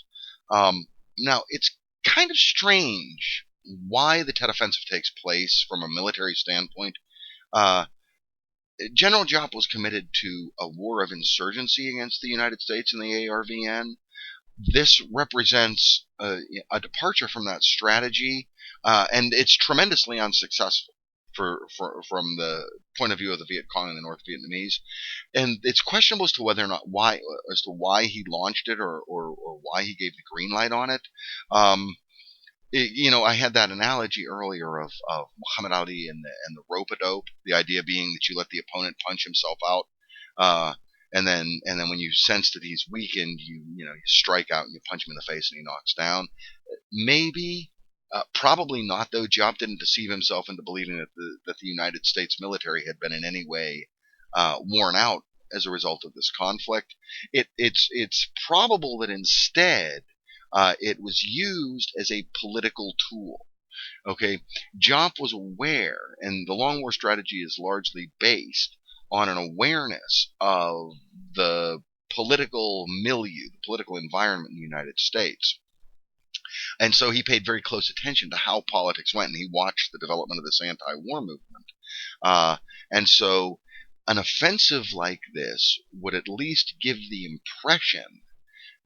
Now, it's kind of strange why the Tet Offensive takes place from a military standpoint. General Giap was committed to a war of insurgency against the United States and the ARVN. This represents a departure from that strategy, and it's tremendously unsuccessful from the point of view of the Viet Cong and the North Vietnamese. And it's questionable as to whether or not why he launched it or why he gave the green light on it. I had that analogy earlier of Muhammad Ali and the rope-a-dope. The idea being that you let the opponent punch himself out, and then when you sense that he's weakened, you strike out and you punch him in the face and he knocks down. Maybe, probably not though. Giap didn't deceive himself into believing that the United States military had been in any way worn out as a result of this conflict. It's probable that instead it was used as a political tool. Okay, Jomp was aware, and the Long War strategy is largely based on an awareness of the political milieu, the political environment in the United States. And so he paid very close attention to how politics went, and he watched the development of this anti-war movement. Uh, and so an offensive like this would at least give the impression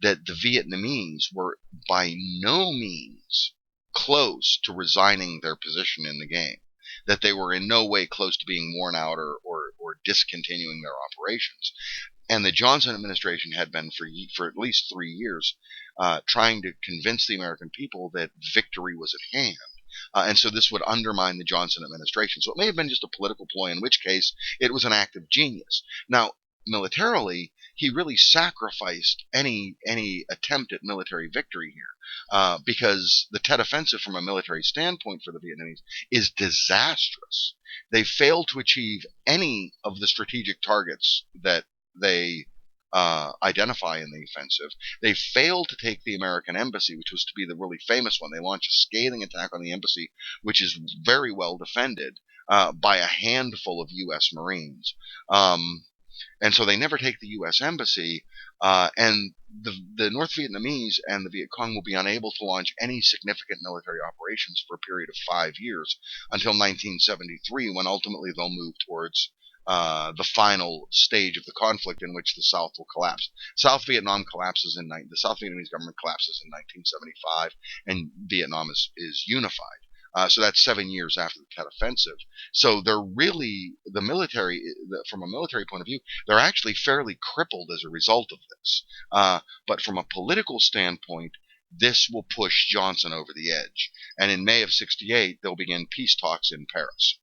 that the Vietnamese were by no means close to resigning their position in the game, that they were in no way close to being worn out or discontinuing their operations. And the Johnson administration had been for at least 3 years trying to convince the American people that victory was at hand. And so this would undermine the Johnson administration. So it may have been just a political ploy, in which case it was an act of genius. Now, militarily, he really sacrificed any attempt at military victory here, because the Tet Offensive, from a military standpoint for the Vietnamese, is disastrous. They failed to achieve any of the strategic targets that they identify in the offensive. They failed to take the American embassy, which was to be the really famous one. They launched a scathing attack on the embassy, which is very well defended by a handful of U.S. Marines. And so they never take the U.S. embassy, and the North Vietnamese and the Viet Cong will be unable to launch any significant military operations for a period of 5 years until 1973, when ultimately they'll move towards the final stage of the conflict, in which the South will collapse. South Vietnam collapses the South Vietnamese government collapses in 1975, and Vietnam is unified. So that's 7 years after the Tet Offensive. So they're really, the military, from a military point of view, they're actually fairly crippled as a result of this. But from a political standpoint, this will push Johnson over the edge. And in May of '68, they'll begin peace talks in Paris.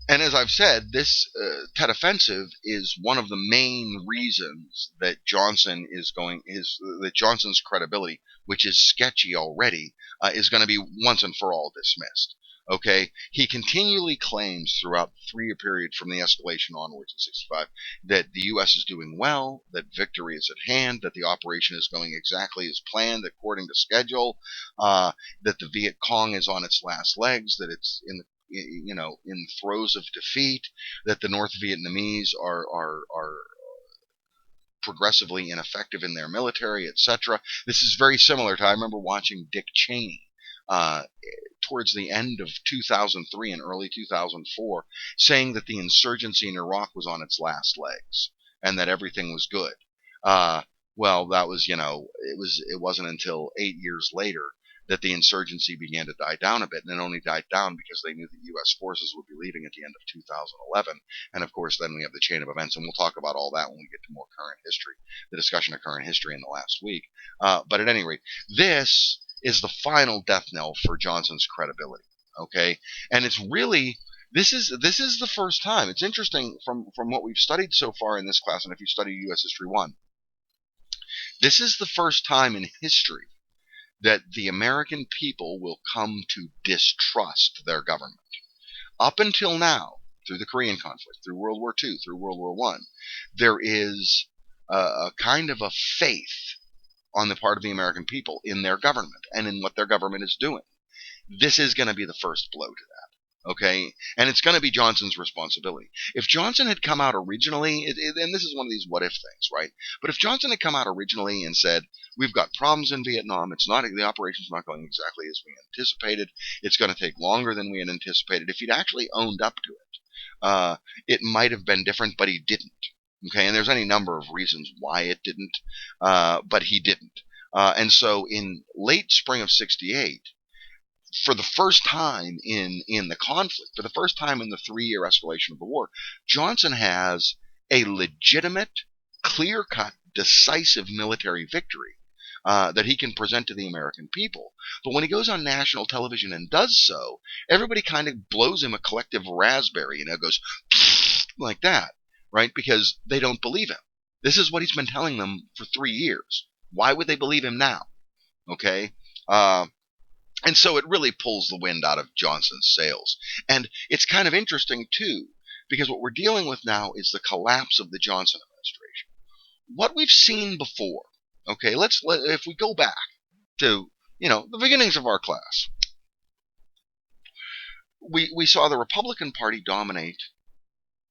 And as I've said, this Tet Offensive is one of the main reasons that that Johnson's credibility, which is sketchy already, is going to be once and for all dismissed. Okay, he continually claims throughout the 3-year period from the escalation onwards in '65 that the U.S. is doing well, that victory is at hand, that the operation is going exactly as planned, according to schedule, that the Viet Cong is on its last legs, that it's in throes of defeat, that the North Vietnamese are progressively ineffective in their military, etc. This is very similar to, I remember watching Dick Cheney towards the end of 2003 and early 2004, saying that the insurgency in Iraq was on its last legs and that everything was good. Well, that was, it wasn't until 8 years later that the insurgency began to die down a bit, and it only died down because they knew the U.S. forces would be leaving at the end of 2011. And of course, then we have the chain of events, and we'll talk about all that when we get to more current history, the discussion of current history in the last week. But at any rate, this is the final death knell for Johnson's credibility. Okay, and it's really, this is the first time. It's interesting from what we've studied so far in this class, and if you study U.S. History 1, this is the first time in history that the American people will come to distrust their government. Up until now, through the Korean conflict, through World War II, through World War I, there is a kind of a faith on the part of the American people in their government and in what their government is doing. This is going to be the first blow to that. Okay, and it's going to be Johnson's responsibility. If Johnson had come out originally, and this is one of these what if things, right? But if Johnson had come out originally and said, we've got problems in Vietnam, the operation's not going exactly as we anticipated, it's going to take longer than we had anticipated, if he'd actually owned up to it, it might have been different, but he didn't. Okay, and there's any number of reasons why it didn't, but he didn't. And so in late spring of '68, for the first time in the conflict, for the first time in the 3-year escalation of the war, Johnson has a legitimate, clear-cut, decisive military victory that he can present to the American people. But when he goes on national television and does so, everybody kind of blows him a collective raspberry, goes like that, right? Because they don't believe him. This is what he's been telling them for 3 years. Why would they believe him now? Okay? And so it really pulls the wind out of Johnson's sails. And it's kind of interesting, too, because what we're dealing with now is the collapse of the Johnson administration. What we've seen before, okay, if we go back to, the beginnings of our class, we saw the Republican Party dominate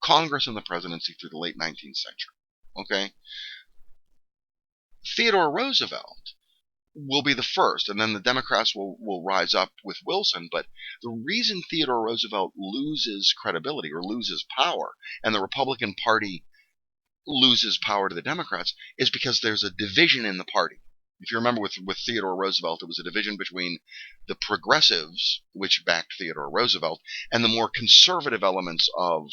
Congress and the presidency through the late 19th century. Okay? Theodore Roosevelt will be the first, and then the Democrats will rise up with Wilson. But the reason Theodore Roosevelt loses credibility or loses power, and the Republican Party loses power to the Democrats, is because there's a division in the party. If you remember with Theodore Roosevelt, it was a division between the progressives, which backed Theodore Roosevelt, and the more conservative elements of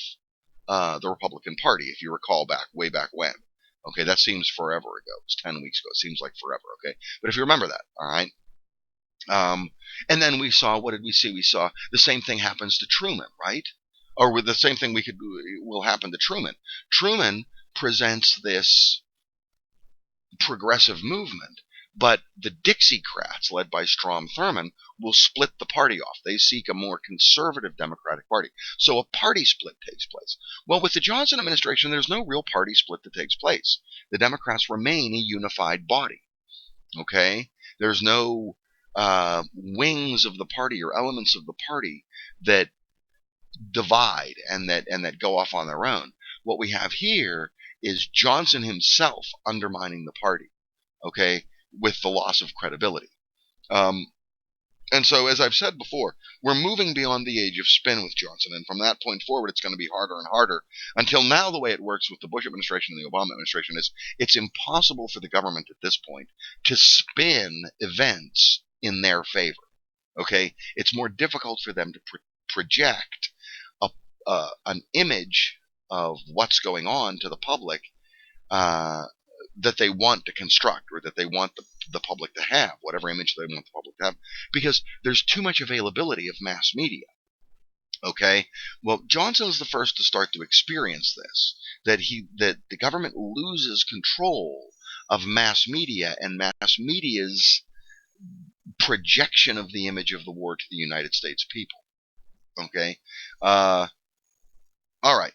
the Republican Party, if you recall way back when. Okay, that seems forever ago. It was 10 weeks ago. It seems like forever, okay? But if you remember that, all right? And then we saw, what did we see? We saw the same thing happens to Truman, right? Or with the same thing will happen to Truman. Truman presents this progressive movement, but the Dixiecrats, led by Strom Thurmond, will split the party off. They seek a more conservative Democratic Party. So a party split takes place. Well, with the Johnson administration, there's no real party split that takes place. The Democrats remain a unified body. Okay? There's no wings of the party or elements of the party that divide and that go off on their own. What we have here is Johnson himself undermining the party. Okay? With the loss of credibility. And so, as I've said before, we're moving beyond the age of spin with Johnson, and from that point forward, it's going to be harder and harder, until now the way it works with the Bush administration and the Obama administration is it's impossible for the government at this point to spin events in their favor. Okay? It's more difficult for them to project an image of what's going on to the public that they want to construct, or that they want the public to have, whatever image they want the public to have, because there's too much availability of mass media. Okay? Well, Johnson's the first to start to experience this, that the government loses control of mass media and mass media's projection of the image of the war to the United States people. Okay? All right.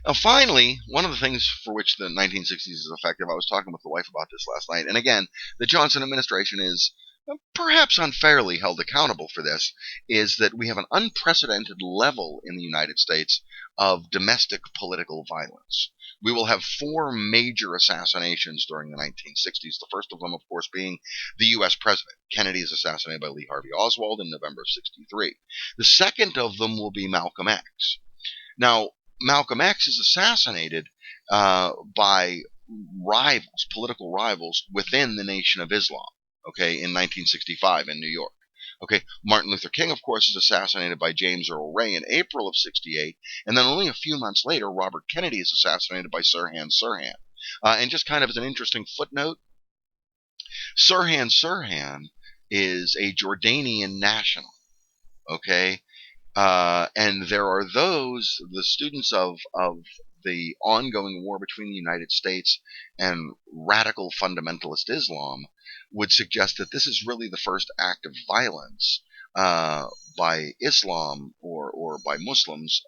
Now, finally, one of the things for which the 1960s is effective, I was talking with the wife about this last night, and again, the Johnson administration is perhaps unfairly held accountable for this, is that we have an unprecedented level in the United States of domestic political violence. We will have 4 major assassinations during the 1960s, the first of them, of course, being the U.S. president. Kennedy is assassinated by Lee Harvey Oswald in November of 1963. The second of them will be Malcolm X. Now, Malcolm X is assassinated by rivals, political rivals within the Nation of Islam, okay, in 1965 in New York. Okay, Martin Luther King, of course, is assassinated by James Earl Ray in April of 1968, and then only a few months later, Robert Kennedy is assassinated by Sirhan Sirhan. And just kind of as an interesting footnote, Sirhan Sirhan is a Jordanian national, okay? And there are the students of the ongoing war between the United States and radical fundamentalist Islam would suggest that this is really the first act of violence by Islam or by Muslims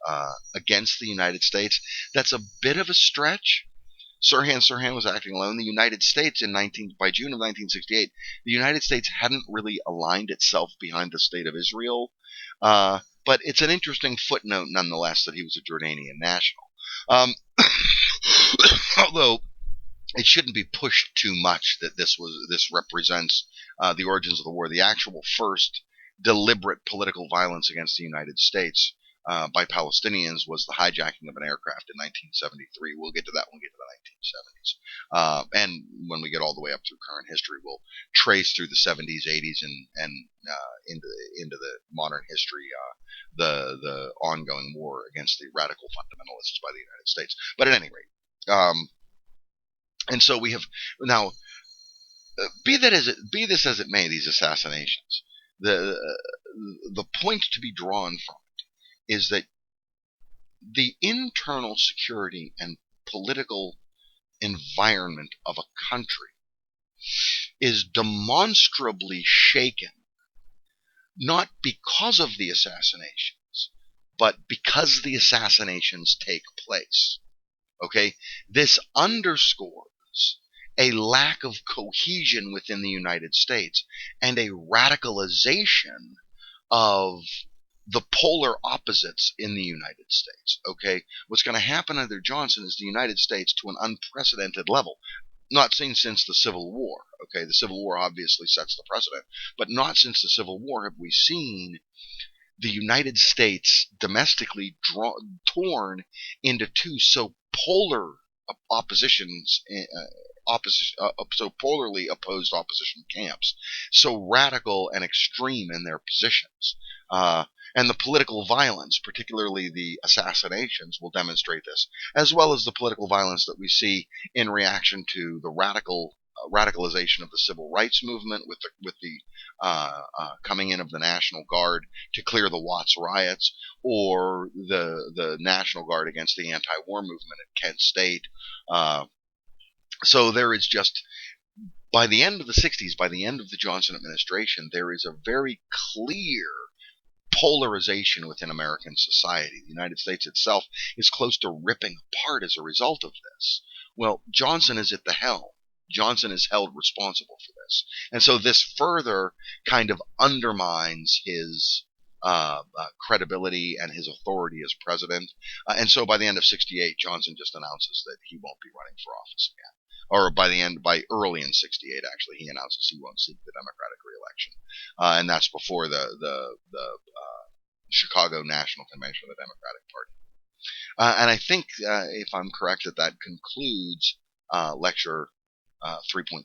against the United States. That's a bit of a stretch. Sirhan Sirhan was acting alone. The United States by June of 1968, the United States hadn't really aligned itself behind the state of Israel. But it's an interesting footnote nonetheless that he was a Jordanian national. Although it shouldn't be pushed too much that this represents the origins of the war. The actual first deliberate political violence against the United States by Palestinians was the hijacking of an aircraft in 1973. We'll get to that when we get to the 1970s. And when we get all the way up through current history, we'll trace through the 70s, 80s, and into the modern history the ongoing war against the radical fundamentalists by the United States. But at any rate, and so we have now, be this as it may, these assassinations, the point to be drawn from it is that the internal security and political environment of a country is demonstrably shaken, not because of the assassinations, But because the assassinations take place, okay, this underscores a lack of cohesion within the United States and a radicalization of the polar opposites in the United States. Okay, what's going to happen under Johnson is the United States, to an unprecedented level, not seen since the Civil War. Okay, the Civil War obviously sets the precedent, but not since the Civil War have we seen the United States domestically torn into two so polar oppositions, so polarly opposed opposition camps, so radical and extreme in their positions. And the political violence, particularly the assassinations, will demonstrate this, as well as the political violence that we see in reaction to the radicalization of the civil rights movement, with the coming in of the National Guard to clear the Watts riots, or the National Guard against the anti-war movement at Kent State. So there is just, by the end of the 60s, by the end of the Johnson administration, there is a very clear polarization within American society. The United States itself is close to ripping apart as a result of this. Well, Johnson is at the helm. Johnson is held responsible for this. And so this further kind of undermines his credibility and his authority as president. And so by the end of 68, Johnson just announces that he won't be running for office again. Or by early in 68, actually, he announces he won't seek the Democratic reelection. And that's before the Chicago National Convention of the Democratic Party. And I think, if I'm correct, that concludes lecture 3.3.